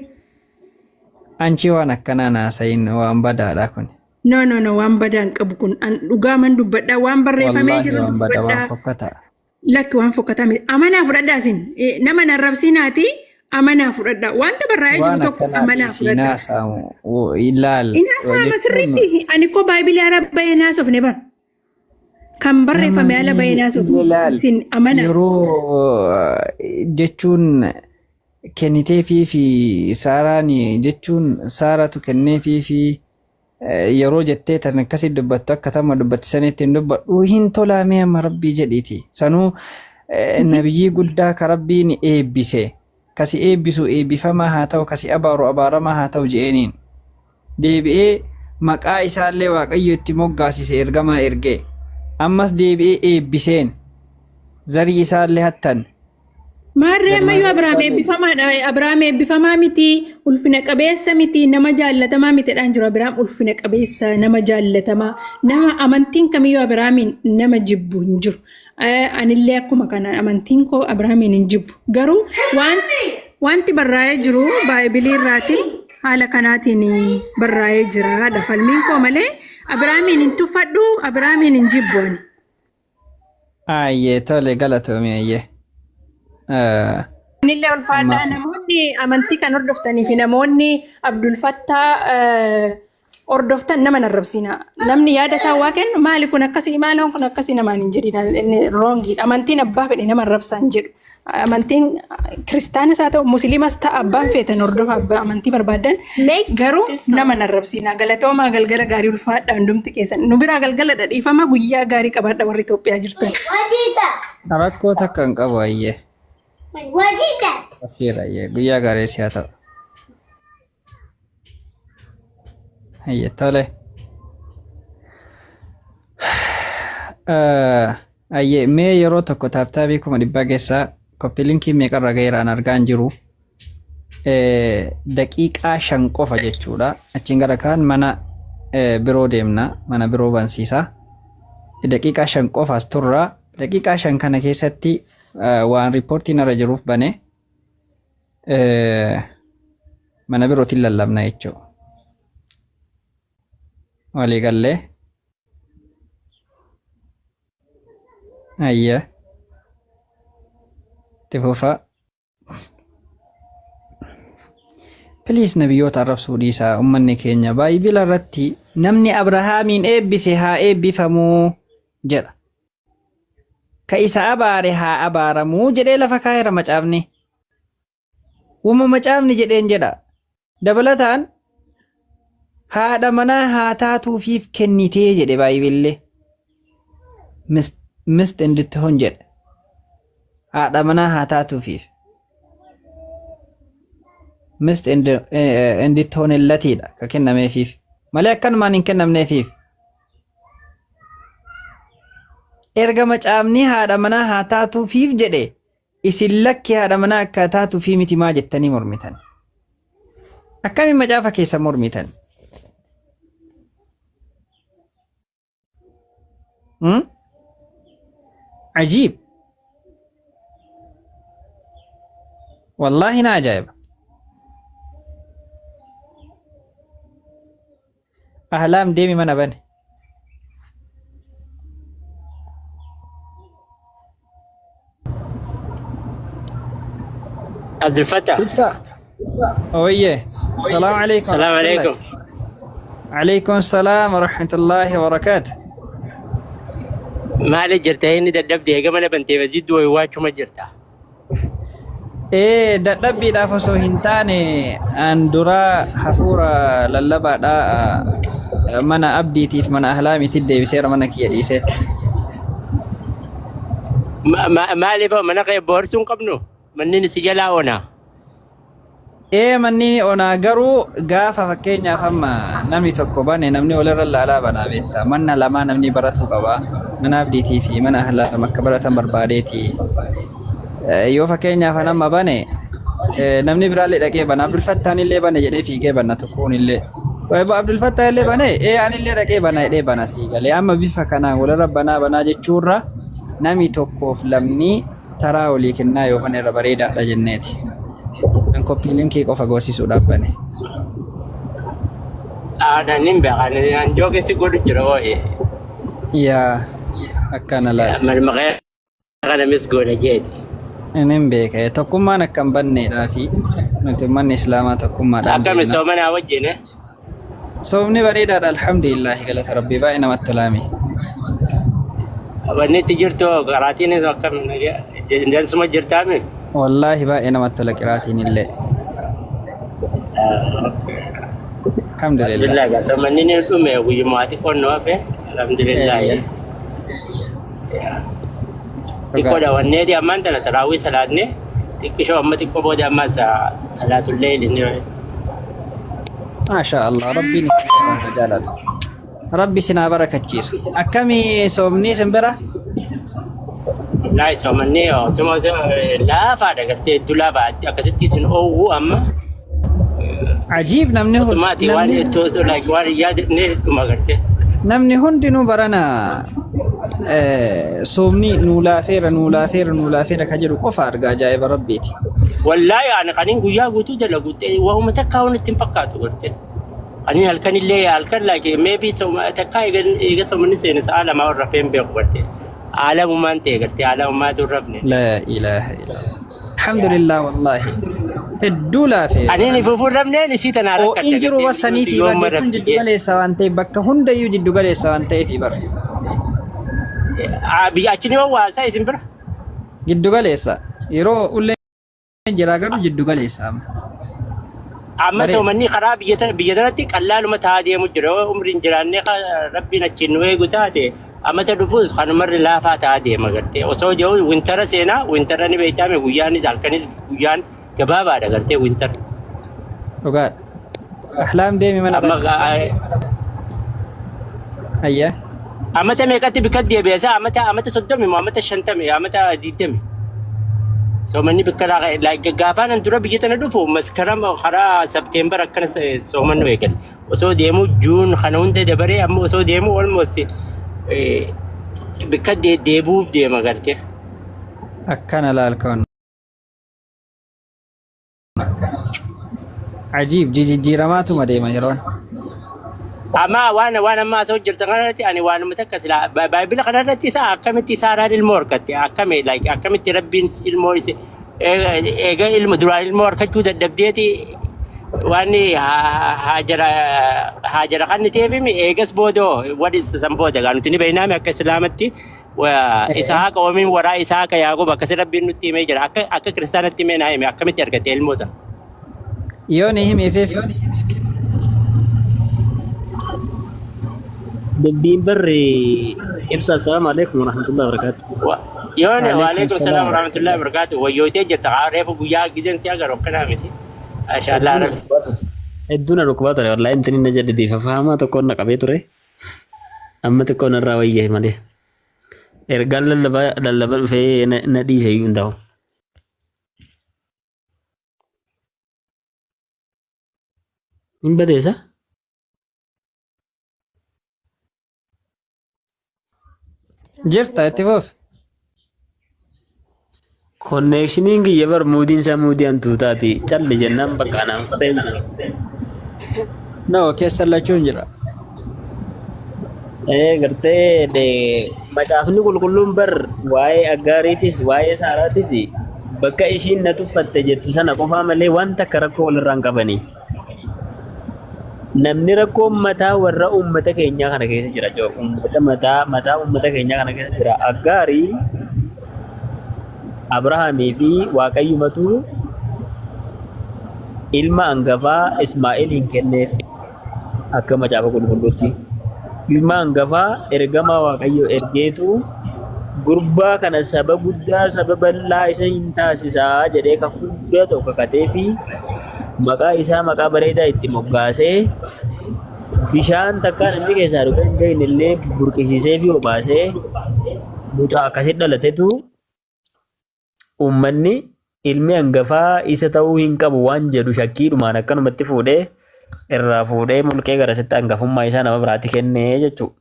Anchi waan akkanaa naasayin waan badaadha kun.
No, waan badaan qabu kun dhugaa man dubbadhaa waan barreeffamee jiru
waan badaa waan fokkataa.
Lakki waan fokkataa miti. Amanaa fudhadhaa isin. Nama narrabsinaati amanaa fudhadhaa. Wanta barraa'ee jiru tokko amanaa fudhadhaa.
Waan akkanaa ilaal.
Inaasaama sirriitti. Ani koo baayibilii ala bahee naasofne bara. Kan barreeffame ala bahee naasofne. Isin amanaa.
Yeroo jechuun kenniteefii fi Saaraan jechuun Saaratu kenneefii fi yeroo jettee tan akkasii dubbattu akka tama dubbattisaniitti hin dubbadhu hin tolaamee amma rabbii jedhiiti. Sanuu nabiyyii guddaa ka rabbiin eebbise kasi eebbisu eebbifamaa haa ta'u kasi abaaru abaaramaa haa ta'u je'eniin deebi'ee maqaa isaallee waaqayyo itti moggaasise ergamaa ergee ammas deebi'ee eebbiseen zarii isaallee hattan.
Maarree ammayyuu Abiraam eebbifamaa miti ulfina qabeessa miti nama jaallatamaa mitidhaan jiru. Abiraam ulfina qabeessa nama jaallatamaa nama amantiin kamiyyuu Abiraamiin nama jibbu hin jiru. Anillee akkuma kana amantiin koo Abiraamiin hin jibbu. Garuu wanti barraa'ee jiru baayibilii irraati haala kanaatiin barraa'ee jira. Falmiin koo malee Abiraamiin hin tuffadhu Abiraamiin hin jibbu ani.
Ayyee tole galatoomii ayyee.
Nillee ulfaadhaa namoonni amantii kan hordoftanii fi namoonni Abdul Fattaa hordoftan nama narrabsiina. Namni yaada isaa waa kennu maali kun akkasii maaloon kun akkasii namaan hin jedhin roongiidha. Amantiin abbaa fedhe nama narrabsaa hin jedhu. Amantiin kiristaanas haa ta'u musliimas ta'a abbaan feetan hordofa abbaa amantii barbaadan garuu nama narrabsiina. Galatoomaa galgala gaarii ulfaadhaa hundumti keessan. Nu biraa galgala dhiifama guyyaa gaarii qabaadha warri Itoophiyaa jirtan.
Rakkoo takka hin qabu ayyee.
What is that?
Afira guyyaa gaarii si haa ta'u. Ayyee tole. Ayyee mee yeroo tokko taaptaabii 100 keessaa koppilinkii meeqarra gaheeraan argaan jiru daqiiqaa 5 qofa jechuudha. Achiin gara kaan mana biroo deemna mana biroo bansiisaa. Daqiiqaa 5 qofaas turraa daqiiqaa 5 kana keessatti waan riippoortiin irra jiruuf bane mana birootiin lallabna jechuudha. Walii gallee ayyee itti fufaa. Piliis nabiyyoota arrabsuu dhiisaa uummanni keenya baay'ibila irratti namni Abrahaamiin eebbise haa eebbifamuu jedha. Ka isa abaare haa abaaramuu jedhee lafa kaa'eera macaafni. Wama macaafni jedheen jedha. Dabalataan haadha manaa haa taatuufiif kennitee jedhe baayibillee. Mist indittoon jedhe. Haadha manaa haa taatuufiif. Mist indittoon illatiidha ka kennameefiif. Malee akkanumaan hin kennamneefiif. Erga macaafni haadha manaa haa taatuufiif jedhe isin lakki haadha manaa akka taatuufii miti maa jettanii mormitan. Akkamiin macaafa keessa mormitan? Ajiib. Wallaahi na ajaa'iba. Ahlaam deemi mana bane.
عبد الفتاح
إبسا. أويه. السلام عليكم.
السلام عليكم.
عليكم السلام ورحمة الله وبركاته.
maal jirta inni dadhabdee gama na bantee masjid waachuma jirta.
Dadhabbiidhaaf osoo hin taane an dura hafuura lallabaadhaa mana abdiitiif mana ahlaamiitti deebiseera mana kiyya dhiisee.
Maaliif mana kee boorsuun qabnu manni si jalaa oonaa.
Manni onaa garuu gaafa fakkeenyaaf amma namni tokko bane namni walirra laalaa banaa beektaa manna lamaa namni baratuu qaba mana abdiitii fi mana ahlaam akka baratan barbaadeeti. Yoo fakkeenyaaf nama bane namni biraallee dhaqee bana Abdul Fattaan illee bane jedhee fiigee banna tokkoon illee Abdul Fattaan illee bane anillee dhaqee bana jedhee bana sii galee amma bifa kanaan walirra banaa jechuurra nami tokkoof lamni taraa olii kennaa yookaan irra bareedaadha jenneeti. An koppii linkii qofa gorsisuudhaaf bane.
Nin beekan an joogessi godhu jira ooyee.
Yaa akkana laala.
Maqaa kana mis godha jeeti.
Inin beeka tokkummaan akka hin banneedhaa fi nuti manni islaamaa tokkummaadhaan.
Akkami soomanaa wajjin.
Soomni bareedaadha alhamdulillahi galata rabbii baay'ee namatti tolaami.
Wanni itti jirtu qaraatiin akkam dansuma jirtaami.
Wallaahi baay'ee namatti tola qiraatiin illee. Alhamdulillah.
Alhamdulillah soomanni ni dhume guyyumaati qonnoo hafe alhamdulillah. Xiqqoodha wanneeti ammaan tana taraawwii salaatne xiqqishoo amma xiqqoo booda amma salaatullee illee.
Maasha Allah rabbiin isin jaalatu. Rabbi sinaa barakachiisu. Akkami soomni simbira?
Wallahi soomanni osuma laafaadha gartee hedduu laafaadha akkasitti isin oowwu amma.
Ajiib namni
osumaati waan ittoo like waan yaadne dhuma gartee.
Namni hundinuu barana soomni nuulaafeera ka jedhu qofa argaa ajaa'iba rabbiiti.
Wallahi ani kaniin guyyaa guutuu dalagu waa'uma takkaa waan ittiin fakkaatu gartee. Ani halkan illee halkan like maybe takkaa eega soomanni seena sa'a lamaa warra feen beeku gartee. Aalamumaan ta'e gartee aalamumaatu rafne.
La ilaha illallah. Alhamdulillah wallahi. Hedduu laafee.
Ani ni fufuun rafneen isii tanaa rakkate.
In jiru barsanii fi jechuun jiddu galeessa waan ta'eef bakka hundayyuu jiddu galeessa waan ta'eef bara.
Biyya achi ni hawwaasa isin bira?
Jiddu galeessa. Yeroo ulleen jiraa garuu jiddu galeessa amma.
Amma soomanni karaa biyya tanatti qallaaluma taa'aa deemu jira. Umriin jiraannee rabbiin achiin nu eegu taate amma dhufuus kanumarri laafaa taa'aa deema gartee. Osoo jiru wintara seenaa wintara ni beekame guyyaanis halkanis guyyaan gabaabaadha gartee wintar.
Dhugaadha. Ahlaam deemi mana ayya.
Amata meeqatti bikka deebi'eessa amata 30 moo amata 50 amata 20. Soomanni bikka gaafaan dura biyya tana dhufu maskaram karaa September akkana soomanni eegal. Osoo deemu Juun kana hunda dabaree amma osoo deemu almost bikka deebuuf deema gartee.
Akkana laalkoon. Ajiib jijjiiramaatuma deema yeroon.
Amma waan amma asoo jirtan kanarratti ani waanuma takka sila baay'ina kanarratti isa akkamitti isaaraan ilmoo horkatte akkamitti rabbiin ilmoo eega ilmo duraan ilmoo horkachuu dadhabdeeti waan haajara kan ta'eefimi eegas boodoo wadi san booda gaanuti ni beeynaami akka islaamatti Isaaqa oomiin waraa Isaaqa Yaaqoob akkasi rabbiin nutti himee jira akka kiristaanatti himee naa hime akkamitti argate ilmoota.
Yooni himeefeef.
Dubbiin barri ibsa assalaamu alaikum warahmatullahi wabarakatuh.
Yooni waalaikum salaam warahmatullahi wabarakatuh. Wayyootee jirta reefu guyyaa gizeen si agarru akkanaa miti. Maashaallah rabbi.
Hedduun dhukkubaa ture wallahi intini na jedhiti fafahamaa tokkoon na qabee ture. Amma xiqqoo narraa wayyee malee. Ergaan lallaba dhufee na dhiise iyyuu hin ta'u. Hin badeessa?
Jirta itti fuuf.
Konneekshiniin kiyya bar muudiin isaa muudii hantuutaati. Calli jennaan bakka anaan fateen.
No, keessa lachuun jira.
Gartee macaafni qulqulluun bar waa'ee aggaariitis waa'ee saaraatis bakka ishiin na tuffatte jettu sana qofaa malee waan takka rakkoo walirraan qabanii. namni rakkoo ummataa warra ummata keenyaa kana keessa jira joo mataa ummata keenyaa kana keessa jira Aggaarii Abrahaamii fi Waaqayyumatu ilma hangafaa Ismaa'eel hin kenneef akka macaafa qulqulluutti ilma hangafaa ergamaa Waaqayyo ergeetu gurbaa kana saba guddaa saba bal'aa isa hin taasisaa jedhee kan hunda tokko kakatee fi maqaa isaa maqaa bareedaa itti moggaasee bishaan takkaan inni keessaa dhufe hin beekne illee burqisiisee fi obaasee mucaa akkasitti dhalatetu uummanni ilmi hangafaa isa ta'uu hin qabu waan jedhu shakkiidhumaan akkanumatti fuudhee irraa fuudhee mulqee garasitti hangafummaa isaa nama biraatti kennee jechuudha.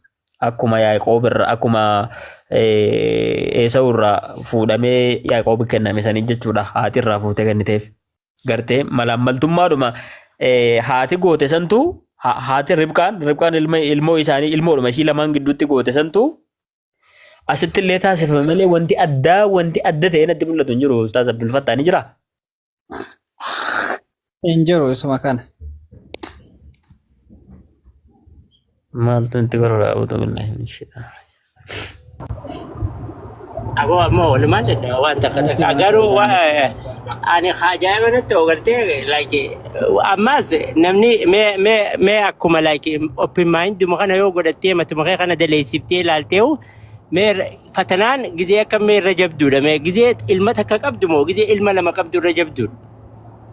Akkuma Yaaqoob irraa akkuma Esawu irraa fuudhamee Yaaqoob kenname sanii jechuudha. Haati irraa fuutee kenniteef. Gartee malaammaltummaadhuma haati goote santu haati Ribqaan ilmoo isaanii ilmoodhuma ishii lamaan gidduutti goote santu asitti illee taasifame malee wanti adda ta'e natti mul'atu hin jiru. Ustaaz Abdul Fattaa ni jira.
Hin jiru isuma kana.
Maaltu nutti gorora utuu billahi min shaitaan.
Aku mau walumaan jedha waan takka takka garuu ani ajaa'iba natti ogartee like ammas namni mee akkuma like open mind duma kana yoo godhattee matuma kee kana daleessiftee ilaalteewu mee fatanaan gizee akkamii irra jabduudha mee gizee ilma takka qabdu moo gizee ilma lama qabdu irra jabduudha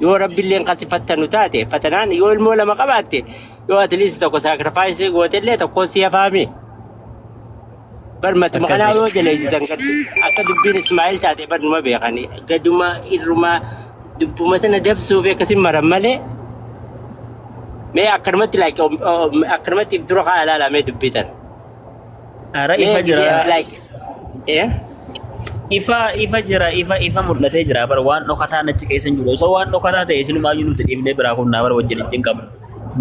yoo rabbiilleen kasi fattanu taate fatanaan yoo ilmoo lama qabaatte yoo at least tokko sacrifice gootellee tokko si hafaame barmatu makana yoo jaleessisan gaddi akka dubbiin Ismaa'eel taate barnuma beekanii gaduma irruma dubbuma tana dabsuuf akkasin maran malee mee akkanumatti like akkanumatti dura haa ilaalamee dubbitan.
Ara ifa jira. Ifa mul'atee jira bar waan dhokataa nachi keessa hin jiru. Osoo waan dhokataa ta'e isinumaayyuu nuti dhiibnee biraa kun bar wajjin hin qabnu.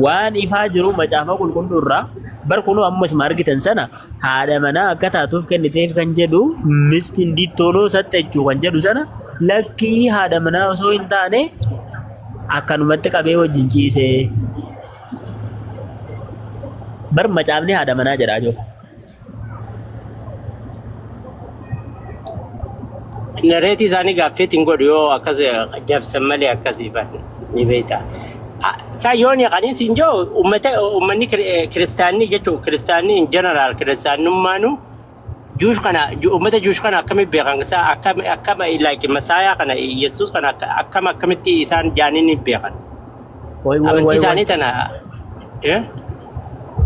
Waan ifaa jiru macaafa qulqulluu irraa bar kunuu ammas argitan sana haadha manaa akka taatuuf kenniteef kan jedhu mistiin diittooloo saxxechuu kan jedhu sana lakkii haadha manaa osoo hin taane akkanumatti qabee wajjin ciisee bar macaafni haadha manaa jedhaa jiru.
Nareetii isaanii gaaffeetiin godhu yoo akkas jabsan malee akkasii ni beekta. Sayyoon yaqanii siin joo uummanni kiristaanii jechuun kiristaanii in general kiristaanummaanu juush kana uummata juush kana akkamitti beekan akkama like masaayaa kana Yesuus kana akkamitti isaan jaaniin ni beekan. Amantii isaanii tana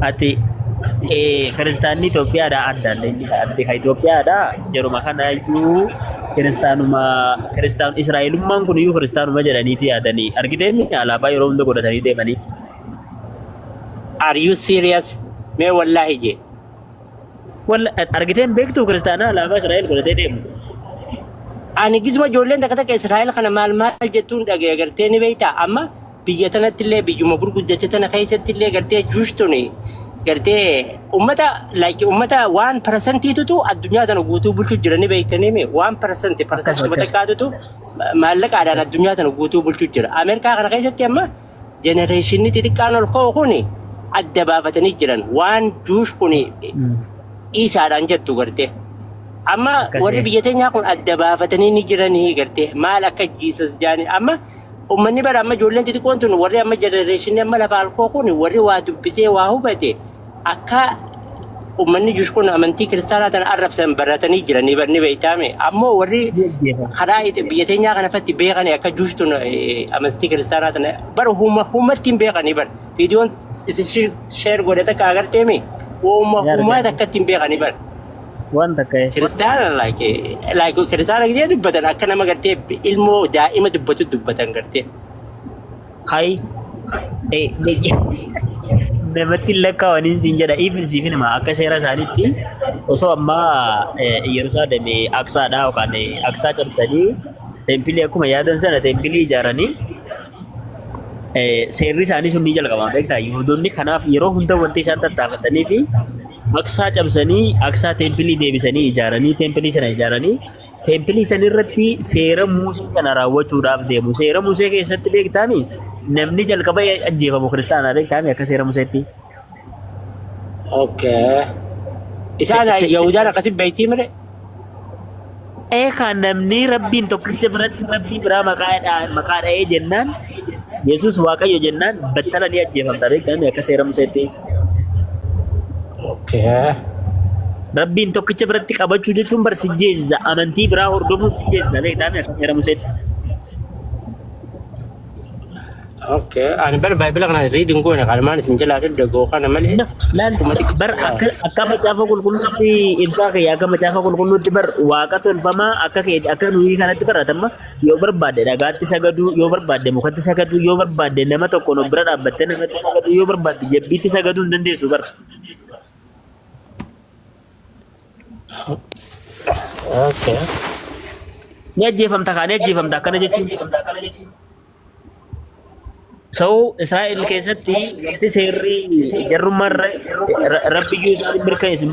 ati kiristaanni Itoophiyaadhaa adda adda Itoophiyaadhaa yeruma kana iyyuu kiristaan Israa'elummaan kun iyyuu kiristaanuma jedhaniiti yaadanii argiteenni alaabaa yeroo hunda godhatanii deemanii.
Are you serious? Mee wallaahi je.
Argiteen beektuu kiristaana alaabaa Israa'el godhatee deemu.
Ani gizuma ijoolleen takka takka Israa'el kana maal jettuun dhagee agartee ni beektaa amma biyya tanatti illee biyyuma gurguddatte tana keessatti illee agartee juustuni. Gartee ummata 1% tutu addunyaa tana guutuu bulchuu jiranii beektanii mee 1% matakaatutu maallaqaadhaan addunyaa tana guutuu bulchuu jira. Ameerikaa kana keessatti amma jenereeshinii xixiqqaan ol ka'u kuni adda baafatanii jiran waan juush kuni isaadhaan jettu gartee. Amma warri biyya teenyaa kun adda baafatanii ni jiranii gartee maal akka jiisas jaanii amma ummanni bara amma ijoolleen xixiqqoon tun warri amma jenereeshinii amma lafa alkoo kuni warri waa dubbisee waa hubate akka ummanni juush kun amantii kiristaanaa tana arrabsan baratanii jiranii barni beeytaame ammoo warri karaa biyya teenyaa kanatti beekanii akka juush tun amantii kiristaanaa tana bara hummattiin beekanii bar viidiyoon sheer godhe takka agarteemi hummaata akkattiin beekanii bar
waan takka
kiristaana like kiristaana gidee dubbatan akka nama gartee ilmoo daa'ima dubbatan gartee.
Hai namatti lakkaawaniin siin jedha even siifin hima akka seera isaaniitti osoo ammaa Yerusaalem Aqsaadhaa yookaan Aqsaa cabsanii teempilii akkuma yaadan sana teempilii ijaaranii seerri isaanii sun ni jalqabama beektaa Yihuudoonni kanaaf yeroo hunda wanti isaan tattaafatanii fi Aqsaa cabsanii Aqsaa teempilii deebisanii ijaaranii teempilii sana ijaaranii Teempilii sanirratti seera Musee kana raawwachuudhaaf deemu. Seera Musee keessatti beektaami namni jalqaba ajjeefamu kiristaanaa beektaami akka seera Museetti.
Okay. Isaan Yahudaan akkasii beektii mire?
Kan namni rabbiin tokkicha biratti rabbii biraa maqaa dha'ee jennaan Yesuus Waaqayyo jennaan battala ni ajjeefamta beektaami akka seera Museetti.
Okay.
Rabbiin tokkicha biratti qabachuu jechuun barsijjeessa amantii biraa hordofuun sijjeessa beektaami akka seera Museetti.
Okay. Ani bar Baay'ibila kana reading goone qalmaan isin jalaa daddagoo kana malee.
Bar akka macaafa qulqulluutti ibsaa kee akka macaafa qulqulluutti bar waaqa tolfamaa akka nuyi kanatti baratamma yoo barbaadde dhagaatti sagaduu yoo barbaadde mukatti sagaduu yoo barbaadde nama tokko no bira dhaabbattee namatti sagaduu yoo barbaadde jabbiitti sagaduu hin dandeessu bar.
Okay.
Ni ajjeefamta akkana jechuun. So Israa'el keessatti wanti seerri jarrummaan rabbiyyuu isaan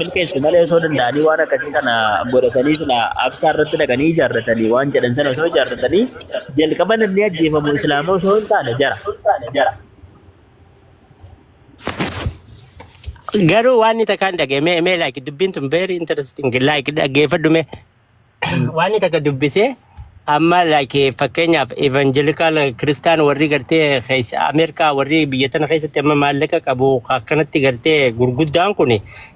milkeessu malee osoo danda'anii waan akkasii kana godhatanii sila aksaa irratti dhaqanii ijaarratanii waan jedhan sana osoo ijaarratanii jalqaba namni ajjeefamu islaama osoo hin taane jara.
Garuu waan inni takkaan dhagee mee like dubbiin tun very interesting like dhaggeeffadhu mee waan inni takka dubbisee amma like fakkeenyaaf evangelical kristaan warri gartee Ameerikaa warri biyya tana keessatti amma maallaqa qabu akkanatti gartee gurguddaan kun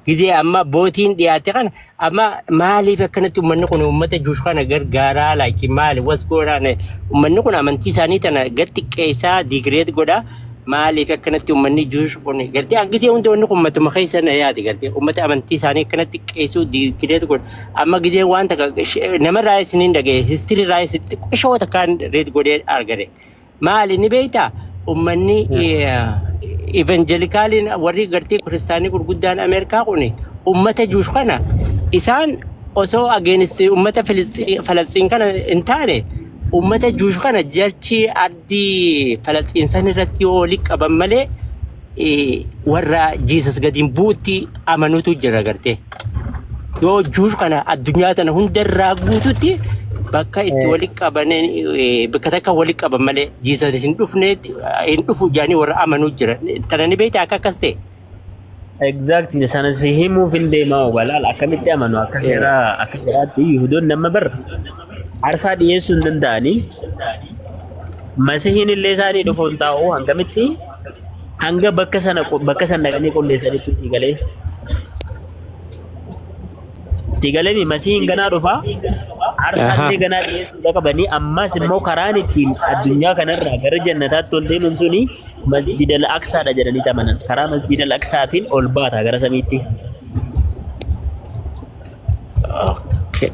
gizee amma bootiin dhiyaate kana amma maaliif akkanatti uummanni kun uummata juush kana gargaaraa like maali was godhaan uummanni kun amantii isaanii tana gad xiqqeessaa digireet godhaa maaliif akkanatti uummanni juush kun gartee hangisee hundi wanni kun ummatuma keessa na yaati gartee uummata amantii isaanii akkanatti xiqqeessuu digireet godha amma gizee waan takka namarraa isiniin dhagee histirii irraa xiqqoo takkaan reet godhee argate maali ni beektaa uummanni evangelikaaliin warri gartee kiristaanii gurguddaan Ameerikaa kun uummata juush kana isaan osoo ageenistii uummata Falastiin kana hin taane ummata juush kana jechi addi Falastiin san irratti yoo liqaban malee warra Jesus gadiin buutti amanuutu jira gartee yoo juush kana addunyaa tana hundarraa guututti bakka itti walitti qabaneen bakka takka walitti qaban malee Jesus hin dhufu jaanii warra amanuu jira tana ni beektaa akka akkas ta'e.
Exactly sana si himuuf hin deemaa ogalaal akkamitti amanu akka seeraatti Yihudoon nama bar arsaa dhiyeessuu hin danda'anii masihiin illee isaanii dhufuun taa'u hangamitti hanga bakka sana dhaqanii qulleessanitti tigalee masihiin ganaa dhufaa arsaallee ganaa dhiyeessuu qabanii ammas immoo karaan ittiin addunyaa kanarraa gara jannataatti ol deemuun suni masjid al-aqsaadha jedhanii amanan karaa masjid al-aqsaatiin ol baata gara samiitti.
Okay.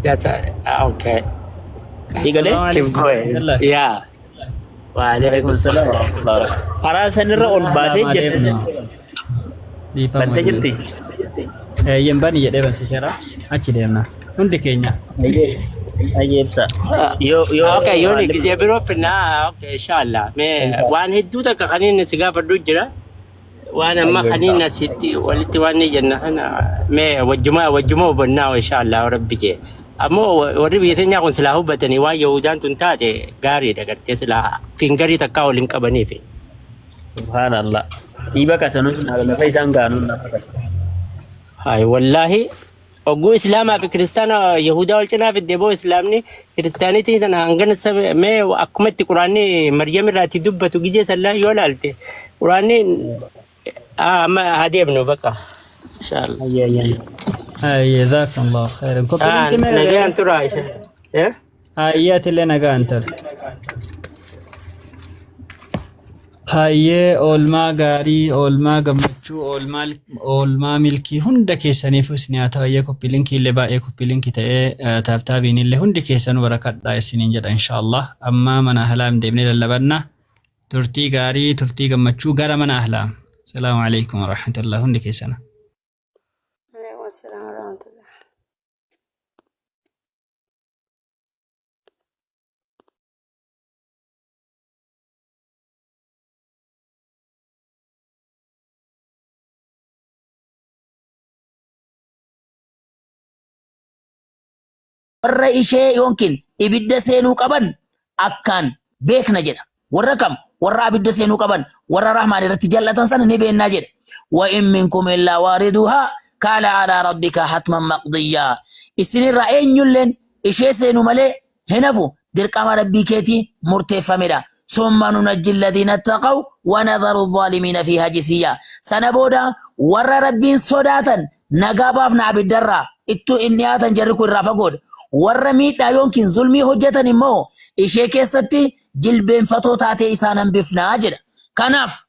That's okay.
Tigalee?
Keep going. Yeah. Waalaikum salam.
Karaa sanirra ol baatee jirti. Bantee jirti.
Yembani jedhee bansiiseera achi deemna hundi keenya.
Ayeebsa.
Okay, yoo ni gizee biroo finna okay inshallah. Mee waan hedduu takka kaniin si gaafadhu jira. Waan amma kaniin asitti walitti waan ni jenna kana mee wajjuma hubannaa inshallah rabbi kee. Ammoo warri biyya teenyaa kun silaa hubatanii waan Yahudaan tun taate gaariidha gartee silaa fingarii takkaa waliin qabaniif.
Subhanallah. Dhiiba qatanuun lafa isaan gaanuun lafa.
Hai wallahi oguu islaamaa fi kiristaana Yahudaa wal cinaa fi deeboo islaamni kiristaanitii tana hangana mee akkuma itti quraanni Maryam irraatti dubbatu gijee sallaa yoo laalte quraanni amma hadeemnu bakka inshallah.
جزاك الله خيرا
نجان ترى
آيات اللي نجانتر هاي أولما غاري أولما غمچو أولما ملكي هند كيساني فسنياتا يكو بلينكي اللي با يكو بلينكي تاي تابتابين اللي هند كيسانو بركات داي سنين جدا إن شاء الله أما من أهلام ديبني للبنا ترتي غاري ترتي غمچو غارا من أهلام السلام عليكم ورحمة الله هند كيسانا
عليكم السلام ورحمة الله.
warra ishee yookiin ibidda seenuu qaban akkaan beekna jedha. Warra kam? Warra ibidda seenuu qaban, warra rahmaan irratti jallatan sana ni beennaa jedha. Wa in minkum illaa waariduhaa kaana alaa rabbika hatman maqdiyyaa. Isinirraa eenyulleen ishee seenuu malee hin hafu dirqama rabbii keetii murteeffamedha. ثم ننجي الذين اتقوا ونذر الظالمين فيها جثيا. سنبودا ور ربين صداتا نقاباف نعبد درا اتو انياتا جركو الرافقود ور ميدا يمكن ظلمي حجة نمو إشي كيستي جلبين فتو تاتي إسانا بفنا أجل كناف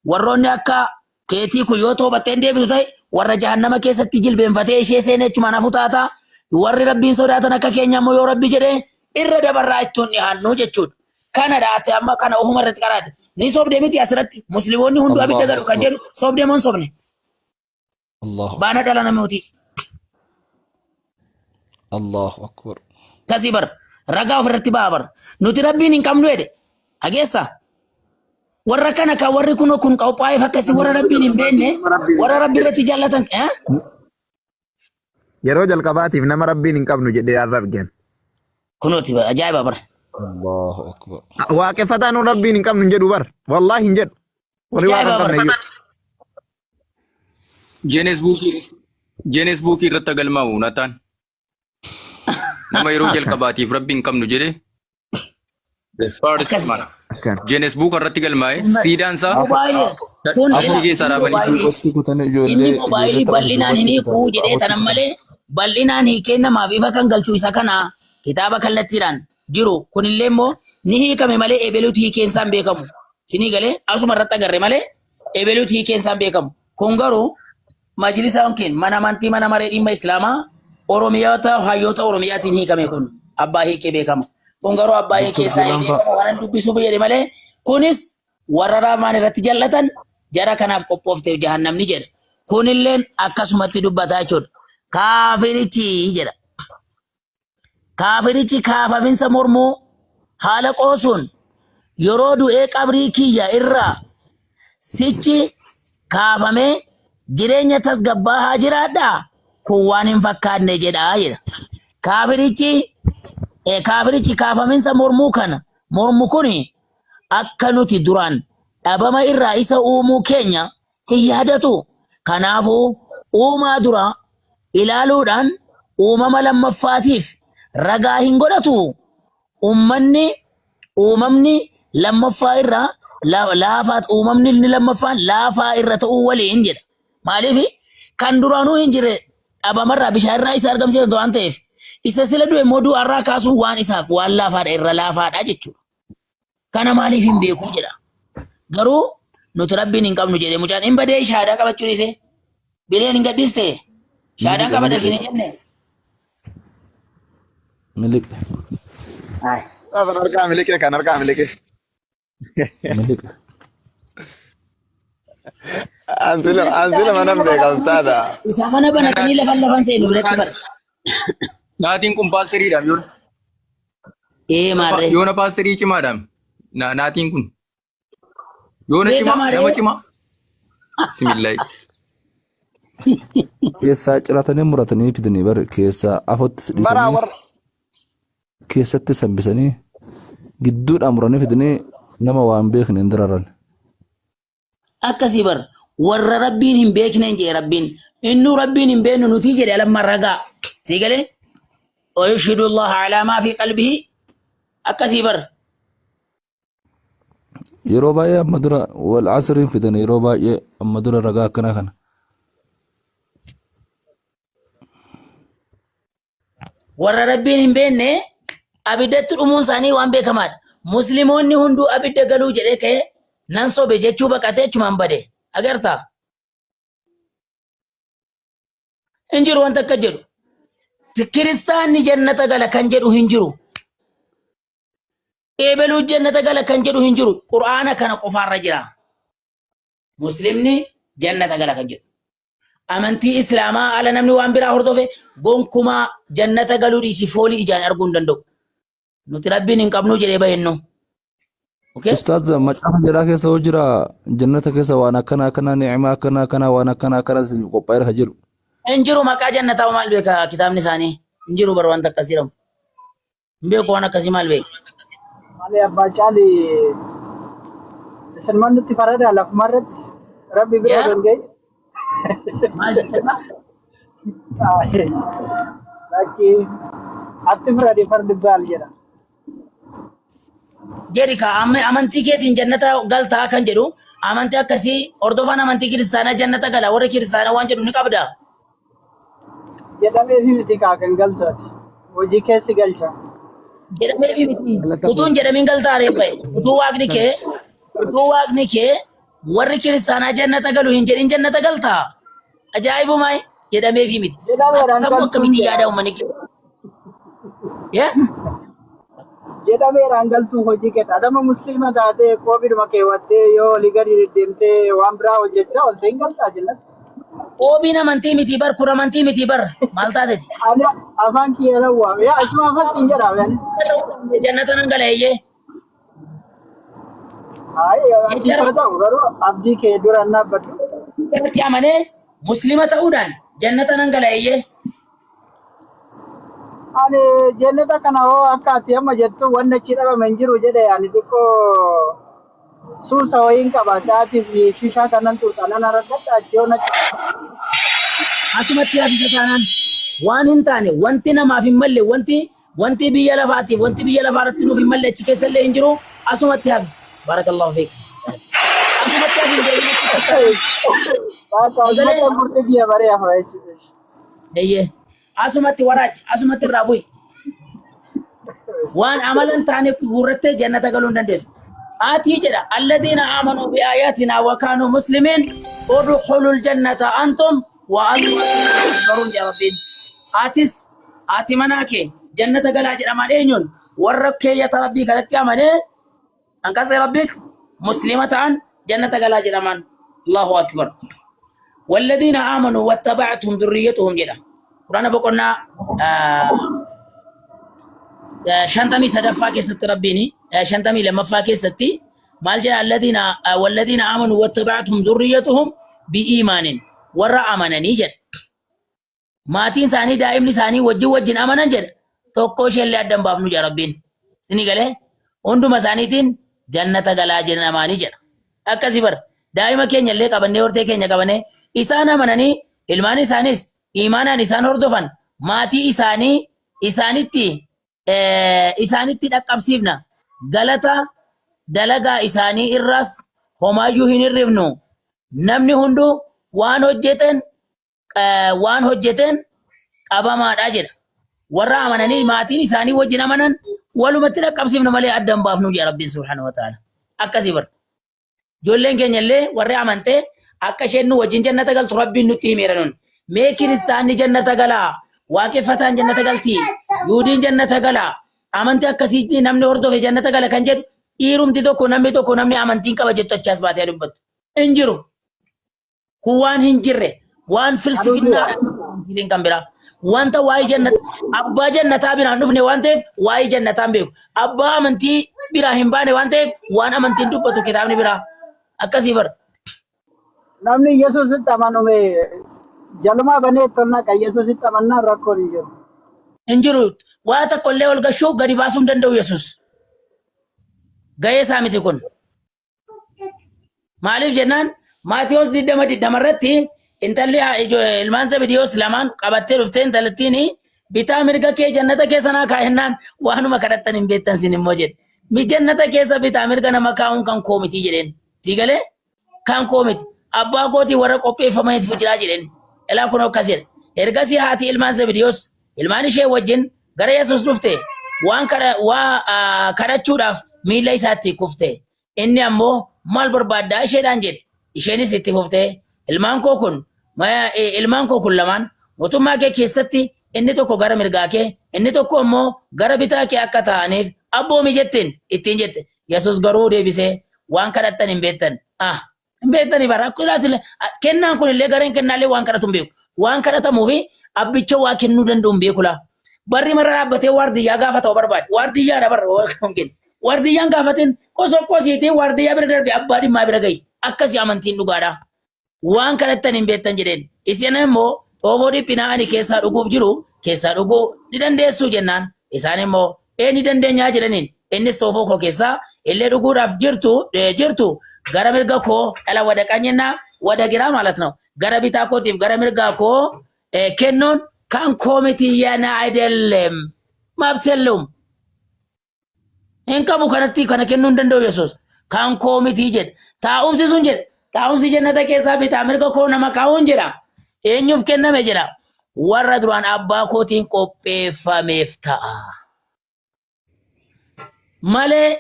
وروني أكا كيتي كو يوتو باتين دي بتوتاي ور جهنم كيستي جلبين فتي إشي سيني چمانا فتاتا ور ربين صداتا نكا كينيا مو يو ربي جده إرد برا اتون نهانو جچود kana daate amma kana ohuma irratti qaraate ni sobde miti asirratti musliimoonni hundu abidda gadhu kan jedhu sobde mon sobne baana dhala namooti
Allahu akbar
kasi bar ragaa ofirratti baabar nuti rabbiin hin qabnu jedhe hageessa warra kana ka warri kun qophaa'ee fakkasi warra rabbiin hin beekne warra rabbi irratti jaallatan
yeroo jalqabaatiif nama rabbiin hin qabnu jedhee argan
kunooti ajaa'iba bar
Allahu akbar
waaqeffataan rabbiin hin qabnu jedhu bar wallahi hin jedhu warri waan qabne
Jenes buukii irratti agalmaa'u nataan nama yeroo jalqabaatiif rabbiin hin qabnu jedhe the first man Jenes buuka irratti galmaa'e siidaan isaa achi keessa dhaabanii
inni mobaayilii bal'inaan hin hiikuu jedhee tanan malee bal'inaan hiikee namaaf ifa kan galchuu isa kana kitaaba kallattiidhaan jiru kunillee immoo ni hiikame malee ebeluuti hiikeen isaan beekamu sinii galee asuma irratti agarre malee ebeluuti hiikeen isaan beekamu kun garuu majlisa yookiin mana amantii mana maree dhimma islaamaa oromiyaata hayyoota oromiyaatiin hiikame kun abbaa hiikee beekama kun garuu abbaa hiikee isaa beekama waan dubbisuu jedhe malee kunis warra rahmaan irratti jallatan jara kanaaf qophoofteef jahannamni jedha kunilleen akkasumatti dubbataa jechuudha kaafirichi jedha. Kaafirichi kaafaminsa mormuu haala qoosuun yeroo du'ee qabrii kiyya irraa sichi kaafamee jireenya tasgabbaa haa jiraadhaa kun waan hin fakkaanne jedhaa jedha. Kaafirichi kaafaminsa mormuu kana mormu kun akka nuti duraan dhabama irraa isa uumuu keenya hin yaadatu. Kanaafuu uumaa dura ilaaluudhaan uumama lammaffaatiif ragaa hin godhatu uumamni lammaffaa irraa laafaat uumamni inni lammaffaan laafaa irra ta'uu waliin jedha maaliif kan duraanuu hin jirre dhabamarraa bishaan irraa isa argamsiisan waan ta'eef isa sila du'e immoo du'arraa kaasuun waan isaaf waan laafaadha irra laafaadha jechuudha kana maaliif hin beeku jedha garuu nuti rabbiin hin qabnu jedhe mucaan hin badee shaadaa qabachuu dhiise bileen hin gaddiste shaadaan qabadha siin jenne
milik
kan argaa milike
milik
ansila mana beekamsaadha
isa mana banatanii lafan seenu biratti bara
naatiin kun paastiriidhaam
maarree
yoona paastirii cimaadhaam naatiin kun yoona cimaa nama cimaa bismillaahi
keessaa ciratanii muratanii fidanii bar keessaa afottis dhisanii keessatti sambisanii gidduudhaan muranii fidanii nama waan beekne hin dararan.
Akkasii bar warra rabbiin hin beekneen jee rabbiin innuu rabbiin hin beeknu nuti jedhe alamma ragaa sii galee oyushidu Allah alaa maa fi qalbihi akkasii bar
yeroo baay'ee amma dura wal asriin fidan yeroo baay'ee amma dura ragaa akkana kana.
warra rabbiin hin beekne abiddatti dhumuun isaanii waan beekamaadha. Musliimoonni hunduu abidda galuu jedhee ka'ee nan sobe jechuu baqatee chumaan bade agartaa. Hin jiru wanta akka jedhu. Kiristaanni jannata gala kan jedhu hin jiru. Eebeluu jannata gala kan jedhu hin jiru. Qur'aana kana qofaarra jira. Muslimni jannata gala kan jedhu. Amantii Islaamaa ala namni waan biraa hordofe gonkumaa jannata galuu dhiisi foolii ijaan arguu hin danda'u. Nuti rabbiin hin qabnu jedhee bahennu.
Ustaaz macaafa jedhaa keessa hoo jira jannata keessa waan akkana akkana ni'ima akkana akkana waan akkana akkana qophaa'eera ka jiru.
Hin jiru maqaa jannataa maal beeka kitaabni isaanii hin jiru bar wanta akkas jedhamu. Beeku waan akkasii maal beeku?
Malee abbaa caali isin mannutti farada lafumarratti rabbi bira
Yaa?
danda'e.
Maal jettee?
Lakki atti farade fardi baal jedha.
Jedhi ka amantii keetiin jannata galtaa kan jedhu amantii akkasii hordofaan amantii kiristaanaa jannata gala warri kiristaanaa waan jedhu ni qabda.
Jedhamee fi miti kaa kan galtaati. Hojii keessi galcha.
Jedhamee fi miti. Utuun jedhamiin galtaa reebbae. Utuu waaqni kee warri kiristaanaa jannata galu hin jedhin jannata galtaa. Ajaa'ibumaa jedhamee fi miti.
Jedhameedhaan
Sammuu
galtuun
akkamitti yaada
jedha.
uummanni kee? Yaa?
Jedhameedhaan galtuu hojii keessa. Adama musliima taatee qoobiduma keewwattee yoo olii gadi deddeemtee waan biraa hojjechaa oolte hin galtaa jennati.
Qoobiin amantii miti bar kun amantii miti bar maal taateeti?
Ani afaan kiyya waame. Yaa isuma afaan hin jedhaame anis.
Jannata nan galeeyyee.
Abdii haa ta'u garuu abdii kee dura hin dhaabbadhu.
Jannati amanee muslima ta'uudhaan jannata nan galeeyyee.
Ani jenneta kana hoo akka ati amma jettu wanni achi dhabame hin jiru jedhe ani xiqqoo suusa wayiin qaba. Sa'aatiif shishaa kanan tuuta nan argadha achi yoo nachi.
Asumatti hafisa taanaan waan hin taane wanti namaaf hin malle wanti biyya lafaatiif wanti biyya lafaa irratti nuuf hin malle achi keessa illee hin jiru asumatti hafi. Barakallahu fiik. Asumatti hafi hin deebiin achi keessa.
Bakka ummata murtii biyya baree hafa jechuudha.
Eeyyee. Asumatti waraachi asumatti irraa bu'i. Waan amalan taane gurrattee jannata galuu hin dandeessu. Aatii jedha alladhiina aamanuu biaayaatinaa wa kaanuu muslimiin udkhulul jannata antum wa antum takbaruun yaa rabbiin. Ati manaa kee jannata galaa jedhamaan eenyuun warra keeyyata rabbii kanatti amanee hanqasa rabbiitti muslima ta'an jannata galaa jedhamaan. Allahu akbar. والذين آمنوا واتبعتهم ذريتهم جدا قرآن بقولنا شنتمي صدفا كيست ربيني شنتمي لما فاكيستي مال جاء الذين والذين آمنوا واتبعتهم ذريتهم بإيمان ورا أمانني جد ماتين ساني دائم لساني وجه أمانا جد توكوش اللي أدم بافنو جا ربين سني قاله هندو مسانيتين جنة قلا جنة أماني جد أكسبر دائما كين يلي قبني ورتي كين يقبني إسان أمانني ilmaan isaanis imaanaan isaan hordofan maatii isaanitti dhaqqabsiifna galata dalagaa isaanii irras homaayyuu hin hirrifnu namni hundu waan hojjeten qabamaadha jedha warra amananii maatiin isaanii wajjin amanan walumatti dhaqqabsiifna malee addan baafnu jedha rabbiin subhaanahu wa ta'ala akkasii bar ijoolleen keenya illee warri amantee akka isheen nu wajjin jannata galtu rabbiin nutti himeera nun mee kiristaanni jannata galaa waaqeffataan jannata galti yuudiin jannata galaa amantii akkasiitti namni hordofe jannata gala kan jedhu dhiirumti tokko namni amantiin qaba jettu achaas baatee dubbattu hin jiru kun waan hin jirre waan filsifinnaadhaan kan biraa wanta waa'ee jannata abbaa jannataa biraan dhufne waan ta'eef waa'ee jannataan beeku abbaa amantii biraa hin baane waan ta'eef waan amantiin dubbatu kitaabni biraa akkasii bara.
Namni Yesuusitti amanume jaluma banee tolna kan Yesuusitti amannaa rakkoon hin jiru.
Hin jiru waa tokko illee ol gashuu gadi baasuu hin danda'u Yesuus. Gahee isaa miti kun. Maaliif jennaan Maatiyoos 20 irratti intalli ilmaan Zebedewoos lamaan qabattee dhuftee intalattiin bitaa mirga kee jannata keessa naa kaa'ennaan waanuma kadhattan hin beektan sin immoo jedhe. Mi jannata keessa bitaa mirga nama kaa'uun kan koo miti jedheen. Sii galee kan koo miti. Abbaa kootii warra qopheeffamaniif jiraa jedheen. Ilaa kun akkas jedhe. Ergasii haati ilmaan Zebedewoos ilmaan ishee wajjin gara Yesuus dhufte waan kadhachuudhaaf miila isaatti kufte. Inni ammoo maal barbaaddaa isheedhaan jedhe. Isheenis itti fufte ilmaan koo kun lamaan mootummaa kee keessatti inni tokko gara mirgaa kee inni tokko ammoo gara bitaa kee akka ta'aniif abboomi jettiin ittiin jette. Yesuus garuu deebisee waan kadhattan hin beektan. Hin beektanii bara kennaan kun illee gareen kennaallee waan kadhatu hin beeku. Waan kadhatamuu fi abbicha waa kennuu danda'u hin beeku laa. Barri mara dhaabbatee waardiyyaa gaafa ta'u barbaade. Waardiyyaadha barra waardiyyaan gaafatiin qosoqqosiitii waardiyyaa bira darbe abbaa dhimmaa bira gahi. Akkasii amantiin dhugaadha. Waan kadhattan hin beektan jedheen. Isin immoo xooboo dhiphinaa ani keessaa dhuguuf jiru keessaa dhuguu ni dandeessu jennaan. Isaan immoo Eenyu dandeenyaa jedhaniin innis toofoo koo keessaa illee dhuguudhaaf jirtu gara mirga koo dhala wada qanyina wada giraa ማለት ነው gara bitaa kootiif gara mirgaa koo kennuun kan koomitii yana አይደለም መብት የለውም እንቀቡ ከነቲ ከነ kennuun danda'u Yesuus kan koomitii jedhe taa'umsi sun jedhe taa'umsi jannata keessaa bitaa mirga koo nama kaa'uun jedha eenyuuf kenname jedha warra duraan abbaa kootiin qopheeffameef ta'a malee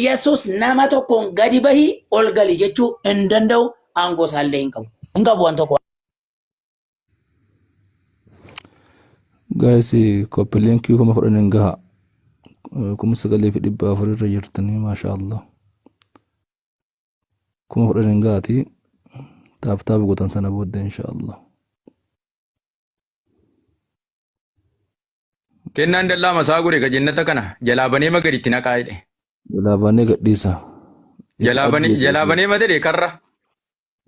Yesuus nama tokkoon gadi bahi ol gali jechuu hin danda'u aangoo isaallee hin qabu waan tokko.
Guys, koppiliinkii kuma fudhaniin gaha. Kuma 9,400 irra jirtanii maashaallah. Kuma fudhaniin gahaati. Taaptaap gotan sana booddee inshaallah.
Kennaan dallaa masaa godhe ka jannata kana jalaa banee magariitti naqaa jedhe.
Jalaa banee gadhiisa.
Jalaa banee matee karra.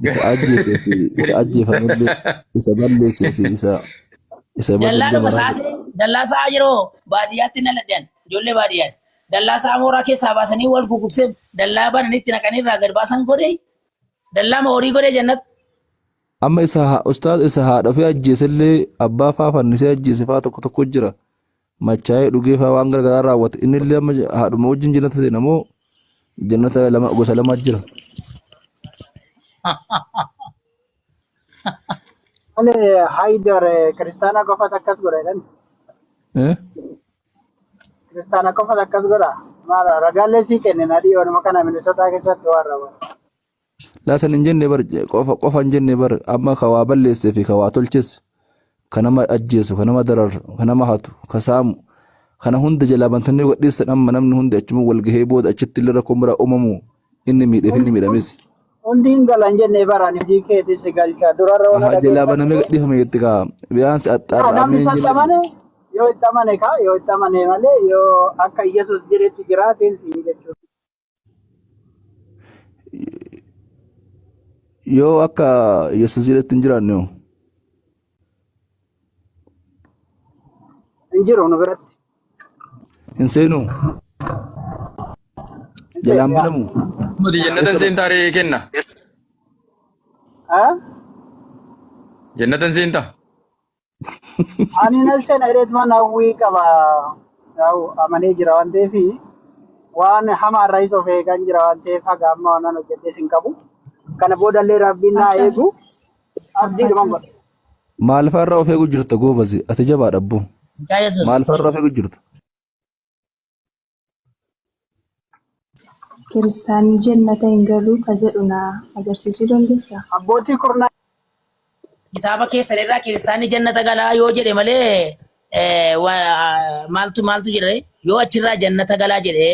Isa ajjeesee fi isa ajjeefamillee isa balleessee fi isa
dallaa saa yeroo baadiyyaatti na ladhan ijoollee baadiyyaatti dallaa saa mooraa keessaa baasanii wal gugugsee dallaa bananitti naqanii irraa gad baasan godhe dallaa horii godhe jannat.
Amma isa ustaaz isa haadha fi ajjeesellee abbaa faa fannisee ajjeese faa tokko jira. Machaa'ee dhugee faa waan gargaaraa raawwate innillee amma haadhuma wajjin jannata seena moo jannata gosa lama jira.
Ani Haidar Kiristaana qofatu akkas godhan. Kiristaana qofatu akkas godha. Maal ragaalee sii kennin adii waanuma kana Minnesotaa keessatti waan raawwatu.
Laasan hin jenne bar qofa hin jenne bar amma ka waa balleessee fi ka waa tolches ka nama ajjeesu ka nama dararu ka nama hatu ka saamu kana hunda jalaa bantanii godhiistan amma namni hundi achuma wal gahee booda achitti illee rakkoon biraa uumamu inni miidheef inni miidhames.
Hundi hin galan jennee baraan hojii keetis galcha durarra waan
dhageessu. Jalaa banamee gadhiifame jetti kaa biyyaansi axxaarramee hin
jenne. Yoo itti amane malee yoo akka Yesuus jedhetti jiraateen siin jechuudha.
Yoo akka Yesuus jedhetti hin jiraanne hoo?
Hin jiru nu biratti.
Hin seenu? Jalaan banamu?
Nuti jannatan seentaaree kenna. Jannatan seenta.
Ani na seen edetman hawwii qaba. Amanee jira waan ta'eef waan hamaa irraa isa of eegan jira waan ta'eef haga amma waan hojjetee sin qabu. Kana boodallee rabbiin naa eegu abdii dhuman godha.
Maal fa'arraa of eegu jirta goobazi? Ati jabaa dhabbu. Maal fa'arraa of eegu jirta?
Kiristaanii jannata hin galu ka jedhu na agarsiisuu dandeessaa?
Abbootii kurnaa.
Kitaaba keessan irraa kiristaanii jannata galaa yoo jedhe malee maaltu jedhe yoo achirraa jannata galaa jedhe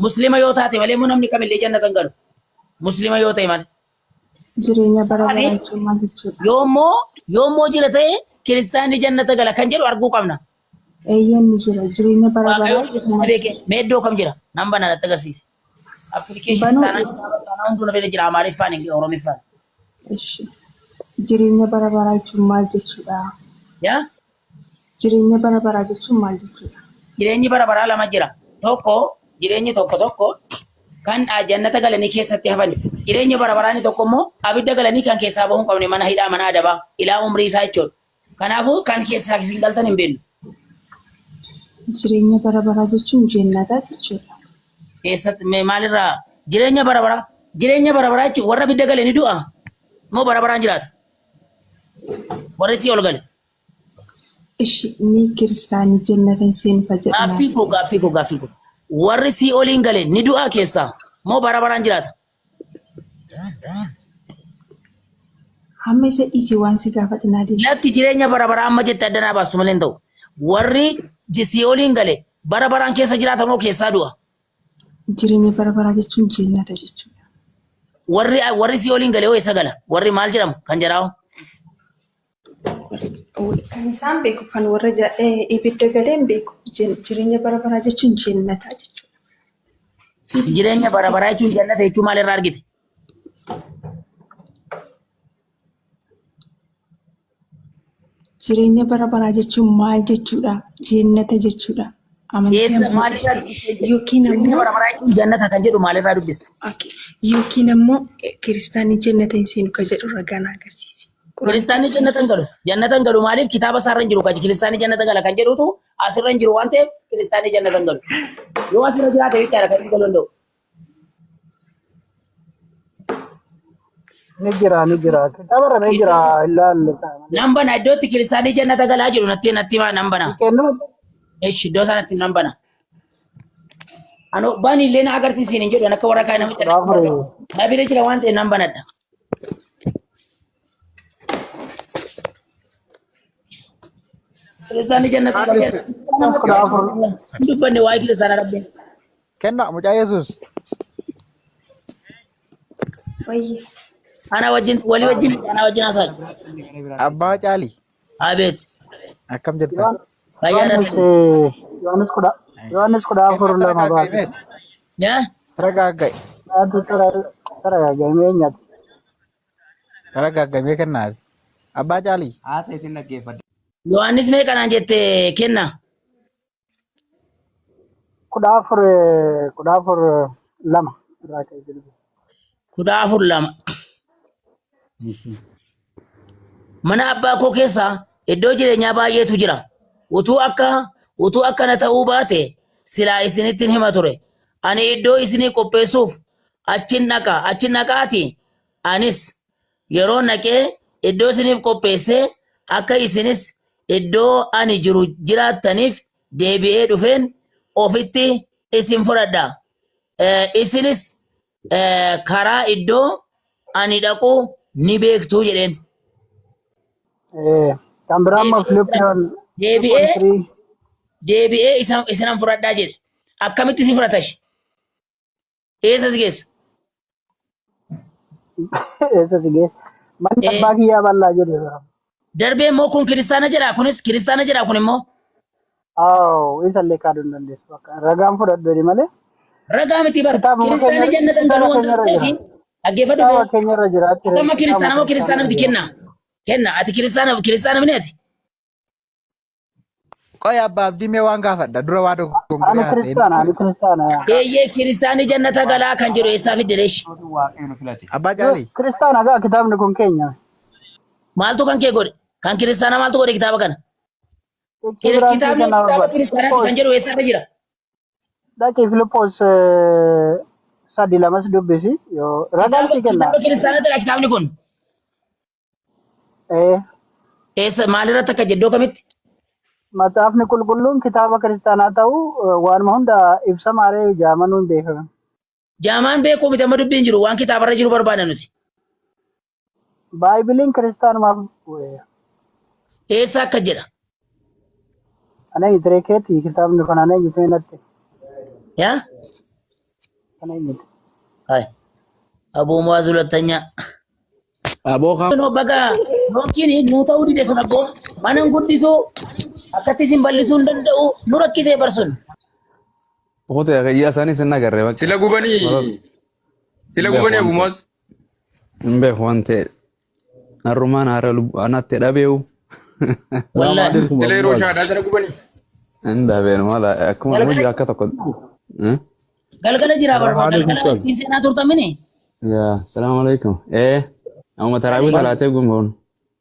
muslima yoo taate malee namni kamillee jannata hin galu. Muslima yoo ta'e malee.
Jireenya bara baraa jechuun maal jechuudha?
Yoommoo jira ta'e kiristaanii jannata gala kan jedhu arguu qabna.
Eeyyeen ni jira. Jireenya bara baraa.
Meeddoo kam jira? Nan banaan natti agarsiise. Appilikeeshinii taanaan hunduu bira jira Amaariffaan hin Oromiffaan.
Jireenya bara baraa jechuun maal jechuudha? Jireenya bara baraa jechuun maal jechuudha?
Jireenyi bara baraa lama jira. Jireenyi tokko kan jannata galanii keessatti hafan. Jireenyi bara baraani tokko immoo abidda galanii kan keessaa bahuu hin qabne mana hidhaa mana adabaa ilaa umrii isaa jechuudha. Kanaafuu kan keessaa isin galtan hin beeknu.
Jireenya bara baraa jechuun jannata jechuudha.
Keessatti maalirraa jireenya bara baraa jechuun warra abidda galanii du'a moo bara baraan jiraata? Warri sii ol gale.
Ni kiristaanii jannata hin seenu ka jedhama.
Gaaffii koo. Warri sii oliin gale ni du'aa keessaa moo bara baraan jiraata?
Hamma isa dhiisii waan si gaafadhinaa deemsi.
Lafti jireenya bara baraa amma jette addanaa baastu malee hin ta'u. Warri sii oliin gale bara baraan keessa jiraata moo keessaa du'a?
Jireenya bara baraa jechuun jannata jechuudha.
Warri sii oliin gale hoo eessa gala? Warri maal jedhamu kan jedhaahu?
Kan isaan beeku kan warra ibidda galeen beeku jireenya bara baraa jechuun jannata jechuudha.
Jireenya bara baraa jechuun jannata jechuun maalirraa argite?
Jireenya bara baraa jechuun maal jechuudha? Jannata jechuudha. amantii
Eessa
ammoo
maalirraa
dubbiste yookiin
jireenya
ammoo
bara baraa jechuun jannata kan jedhu maalirraa dubbiste?
okay, yookiin ammoo kiristaanni jannata hin seenu ka jedhu ragaan agarsiisi. Quraana
Kiristaanni
keessa
jannata hin galu maaliif kitaaba isaarra hin jiru kaji kiristaanni jannata gala kan jedhutu asirra hin jiru waan ta'eef kiristaanni jannata hin galu. Yoo asirra jiraate jechaadha kan inni galuu danda'u.
Ni jira. Kitaaba irra ni jira ilaalle.
Nan bana iddootti kiristaanni jannata galaa jiru natti himaa nan bana.
Kennu
Eesh iddoo sanatti nan bana. Ano bani illee na agarsiisin hin jedhu akka warra kaan nama jedha.
gaafure.
Nabire jira waan ta'e nan banadha. Kiristaanni jannata galaa.
Gaafure.
Dubbanne waa'ee kiristaana rabbiin.
Kenna mucaa Yesuus.
wayye.
Ana wajjin hasaa.
Abbaa Caalii.
Abeet.
Akkam jirta?
Fayyaadha.
Yohaannis 14:2 baate.
Yaa?
Taragaaggae.
Taragaaggae eenyati?
Taragaaggae kennaati. Abbaa Caalii.
Yohaannis meeqa naan jette kenna?
14:2 irraa ka'e jedhu.
14:2. Mana abbaa koo keessa iddoo jireenyaa baay'eetu jira. Utuu akkana ta'uu baate silaa isinittin hima ture. Ani iddoo isinii qopheessuuf achin naqaati. Anis yeroo naqee iddoo isiniif qopheessee akka isinis iddoo ani jiru jiraattaniif deebi'ee dhufeen ofitti isin fudhadha. Isinis karaa iddoo ani dhaqu ni beektuu jedheen.
Kan biraa immoo Filiippiyoon
Deebi'ee isinan fudhadhaa jedhe. Akkamitti si fudhatash? Eessa si geessa?
manni abbaa kiyyaa bal'aa jedhe.
Darbee immoo kun kiristaana jedha. Kunis kiristaana jedha kun immoo.
Isa illee kaaduu hin dandeessu. Ragaan fudhadhu malee.
Ragaa miti bara. Kiristaana jannata hin galu wanta ta'eef dhaggeeffadhu.
Kitaaba keenya irra jiraatti.
Akkama kiristaana moo kiristaana miti kenna? Kenna ati kiristaana miti ati?
Qoy abbaa abdii mee waan gaafadha dura waa tokko
Ani kiristaana.
Eeyyee kiristaani jannata galaa kan jedhu eessaa fiddeesh?
Abbaa Caalii.
Kiristaana gaa kitaabni kun keenya.
Maaltu kan kee godhe? Kan kiristaana maaltu godhe kitaaba kana? Kitaaba kiristaanaati kan jedhu eessarra jira?
Dhaqii Filippos 3:2 dubbisi. Ragaan si kenna.
Kitaaba kiristaanaatidha kitaabni kun. Eessa maalirratti akka jeddoo kamitti?
Matsaafni qulqulluun kitaaba kiristaanaa ta'uu waanuma hunda ibsa maaree jaamanuun beekama.
Jaamaan beekuu miti amma dubbiin jiru waan kitaabarra jiru barbaada nuti.
Baaybiliin kiristaanumaaf
Eessa akka jedha?
ana itireekeeti kitaabni kun ana eenyutu hinatti.
Yaa?
Ana eenyutu.
Hai. Aboo Muwaaz hulatanya.
Aboo kaa.
No baga yookiin nu ta'uu dide sun abboo mana guddisuu akkatti isin bal'isuu hin danda'u nu rakkisee barsun.
Okote ya sani sinna garre bak.
Sila gubanii Abu Muwaaz.
Mbe wante narumaan haara anatte dhabeewu.
Wallahi.
Sila yeroo shaadaa sila gubanii.
Inda been mala akkuma hojii akka tokko.
Galgala jira barbaada galgala isin seenaa turtamini.
Ya, assalamu alaikum. Amma tarawih salaatee gumboon.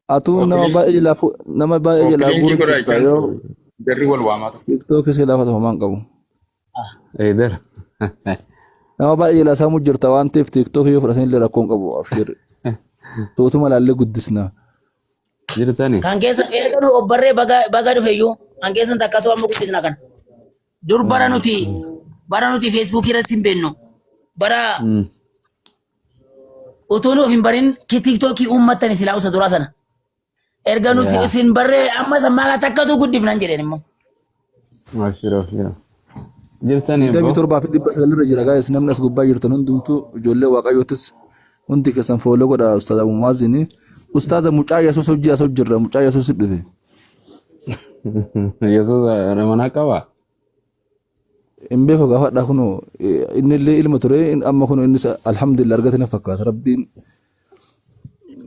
Atu nama baay'ee jalaa
Linki
yoo
jarri wal waamaa tokko.
TikTok isa laafatu homaan qabu.
Eider.
Nama baay'ee jalaa saamuu jirta waan ta'eef TikTok yoo fudhatan illee rakkoon qabu afshir. Tootuma laallee guddisna.
Jirtani.
Kan keessa erga nu obbarree baga dhufeyyuu kan keessan takkatu amma guddisna kana. Dur bara nuti Facebook irratti hin beennu. Bara utuu nuuf hin barin TikTokii uummattani silaa usa duraa sana. Erga nu isin barree amma sammaa takkatu guddifnan jedheen immoo.
Ashiro. Jirtani.
27,900 irra jira gaa'es namni as gubbaa jirtan hundumtuu ijoollee waaqayyootis hundi keessan fooloo godha ustaada Muwaazini. Ustaada mucaa Yesuus hojii as hojjirra mucaa Yesuus dhufe.
Yesuus mana qaba.
In beeku gaafadha kunoo inni illee ilma ture amma kunoo innis alhamdulillah argatanii fakkaata rabbiin.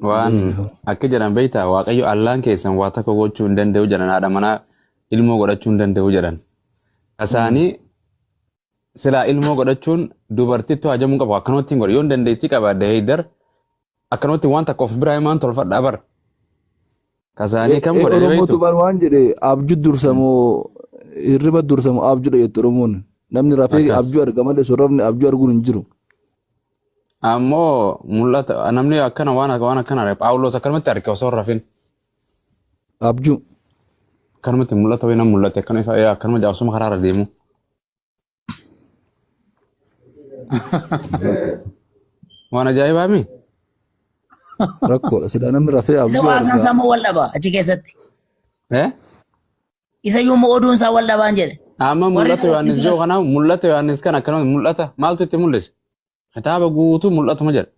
Waan akka jedhan beektaa waaqayyo Allaan keessan waa takka gochuu hin danda'u jedhan haadha manaa ilmoo godhachuu hin danda'u jedhan.
Kasaanii silaa ilmoo godhachuun dubartittu hajamuu qabu akkanumatti hin godhu yoo dandeettii qabaadde heydar akkanumatti waan takka of biraa himaan tolfadhaa bara. Kasaanii kam godhe beektu?
Oromootu bar waan jedhe abjuu dursamoo hirriba dursamoo abjuudha jettu Oromoon. Namni rafee abjuu arga malee sorrofni abjuu arguun hin jiru.
Ammoo mul'ata namni akkana waan akkana Phaawulos akkanumatti arge osoo hin rafin.
Abjuu.
Akkanumatti mul'ata wayina mul'ate akkanuma jaasuma karaarra deemu. Waan ajaa'ibaa mi?
Rakkoodha sida namni rafee abjuu
Isa waasan sammuu wal dhaba achi keessatti. Isa yommuu oduun isaa wal dhabaan jedhe.
Amma mul'ata Yohaannis joo kana mul'ata Yohaannis kan akkanuma mul'ata maaltu itti mul'ise? Kitaaba guutuu mul'atuma jedha.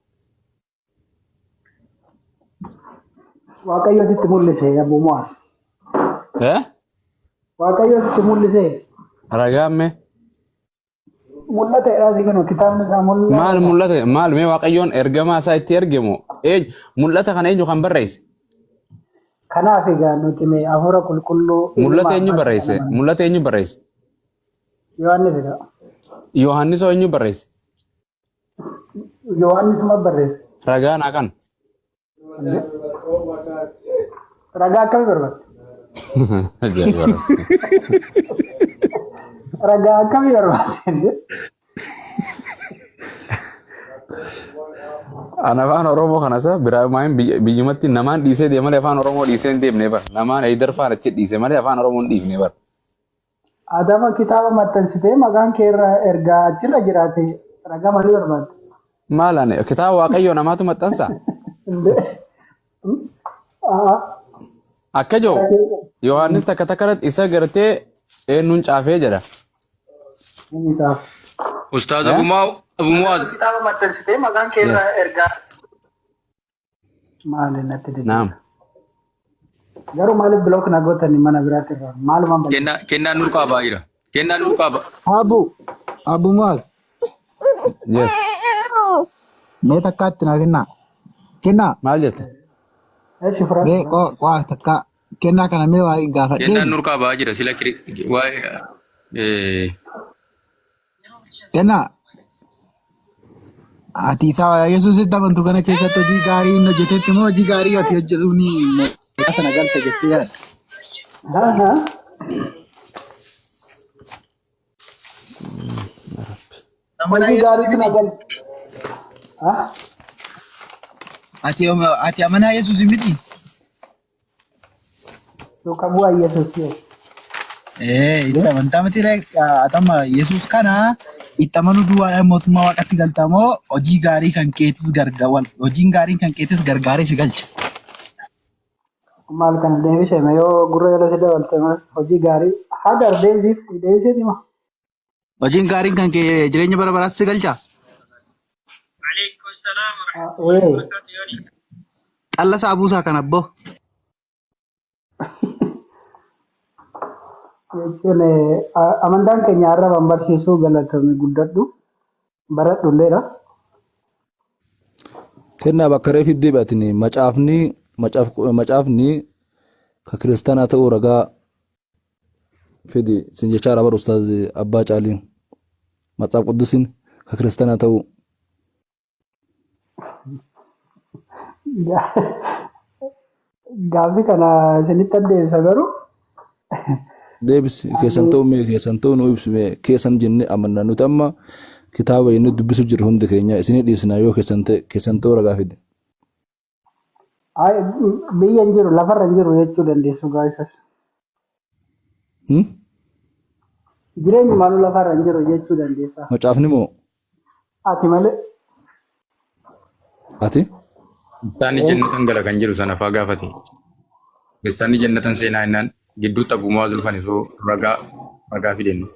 Waaqayyo sitti mul'ise Abbo Mu'aaz. Waaqayyo sitti mul'ise.
Ragaamme.
Mul'ata jedhaa kana kitaabni isaa mul'ata.
Maal mul'ata maal mee Waaqayyoon ergamaa isaa itti ergemu mul'ata kana eenyu kan barreesse?
Kanaaf egaa nuti mee hafuura qulqulluu.
Mul'ata eenyu barreesse? Mul'ata eenyu barreesse?
Yohaannis egaa.
Yohaannis eenyu barreesse?
Yohaannis ma barreesse.
Ragaa naa kan.
Ragaa akkamii barbaadde? Ragaa akkamii barbaadde?
Ana afaan Oromoo kanas biraa maayin biyyumatti namaan dhiisee deemalee afaan Oromoo dhiisee hin deemne bar. Namaan eeydar faana achi dhiise malee afaan Oromoo hin dhiifne bar.
Adama kitaaba maxxansitee maqaan kee irra ergaa achirra jiraate ragaa maalii barbaadde?
Maal ane kitaaba Waaqayyoo namaatu maxxansa? Akka joo Yohaannis takka takkarratti isa gartee eenyuun caafee jedha.
Ustaaz Abu Mu'aaz.
Kitaaba maxxansitee maqaan kee irra ergaa. Maali natti deddeebi'a.
Naam.
Garuu maaliif bilook na gootanii mana biraatti irraa maalumaan bal'aa.
Kennaan nur qaabaa jira. Kennaan nur qaaba.
Abu Mu'aaz.
Yes.
Mee takkaatti naa kennaa. Kennaa.
Maal jette?
Mee waa takka kennaa kana mee waa gaafadhee.
Kennaan nur qaabaa jira sila waa'ee.
Kennaa. Ati isaa Yesuusitti amantu kana keessatti hojii gaarii hin hojjetetti moo hojii gaarii ati hojjetu ni sana galte jettee yaadda. Hojii gaarii na galte. Ati amanaa Yesuus miti? Duuka bu'aa Yesuus yoo. Itti amantaa miti atama Yesuus kana itti amanuu duwwaadhaan mootummaa waaqatti galtaa moo hojii gaarii kan keetis hojiin gaariin kan keetis gargaaree si galcha. Maal kana deebisee yoo gurra yoo si dabalte hojii gaarii hagar deebisee dhima. Hojiin gaariin kan kee jireenya bara baraatti si galcha. Xalla saabuusaa kan abboo. Jechuun amantaan keenya arrabaan barsiisuu galatame guddadhu baradhu illeedha.
Kennaa bakka reefi deebi'atini macaafni ka kiristaanaa ta'uu ragaa fidi sin jechaa rabar ustaaz Abbaa Caalii macaaf quddusin ka kiristaanaa ta'uu.
Gaaffii kana isinitti deebisa garuu.
Deebis keessan ta'uu nu ibsu keessan jennee amannaa nuti amma kitaaba inni dubbisu jiru hundi keenya isinii dhiisnaa yoo keessan ta'uu ragaa fide.
Biyya hin jiru lafarra hin jiru jechuu dandeessu gaa'isas. Jireenyi maaluu lafarra hin jiru jechuu dandeessa.
Macaafni moo?
Ati malee.
Ati?
Kiristaanni jannatan gala kan jiru sana faa gaafate. Kiristaanni jannatan seenaa innaan gidduutti Abu Mu'aaz dhufan isoo ragaa fidennu.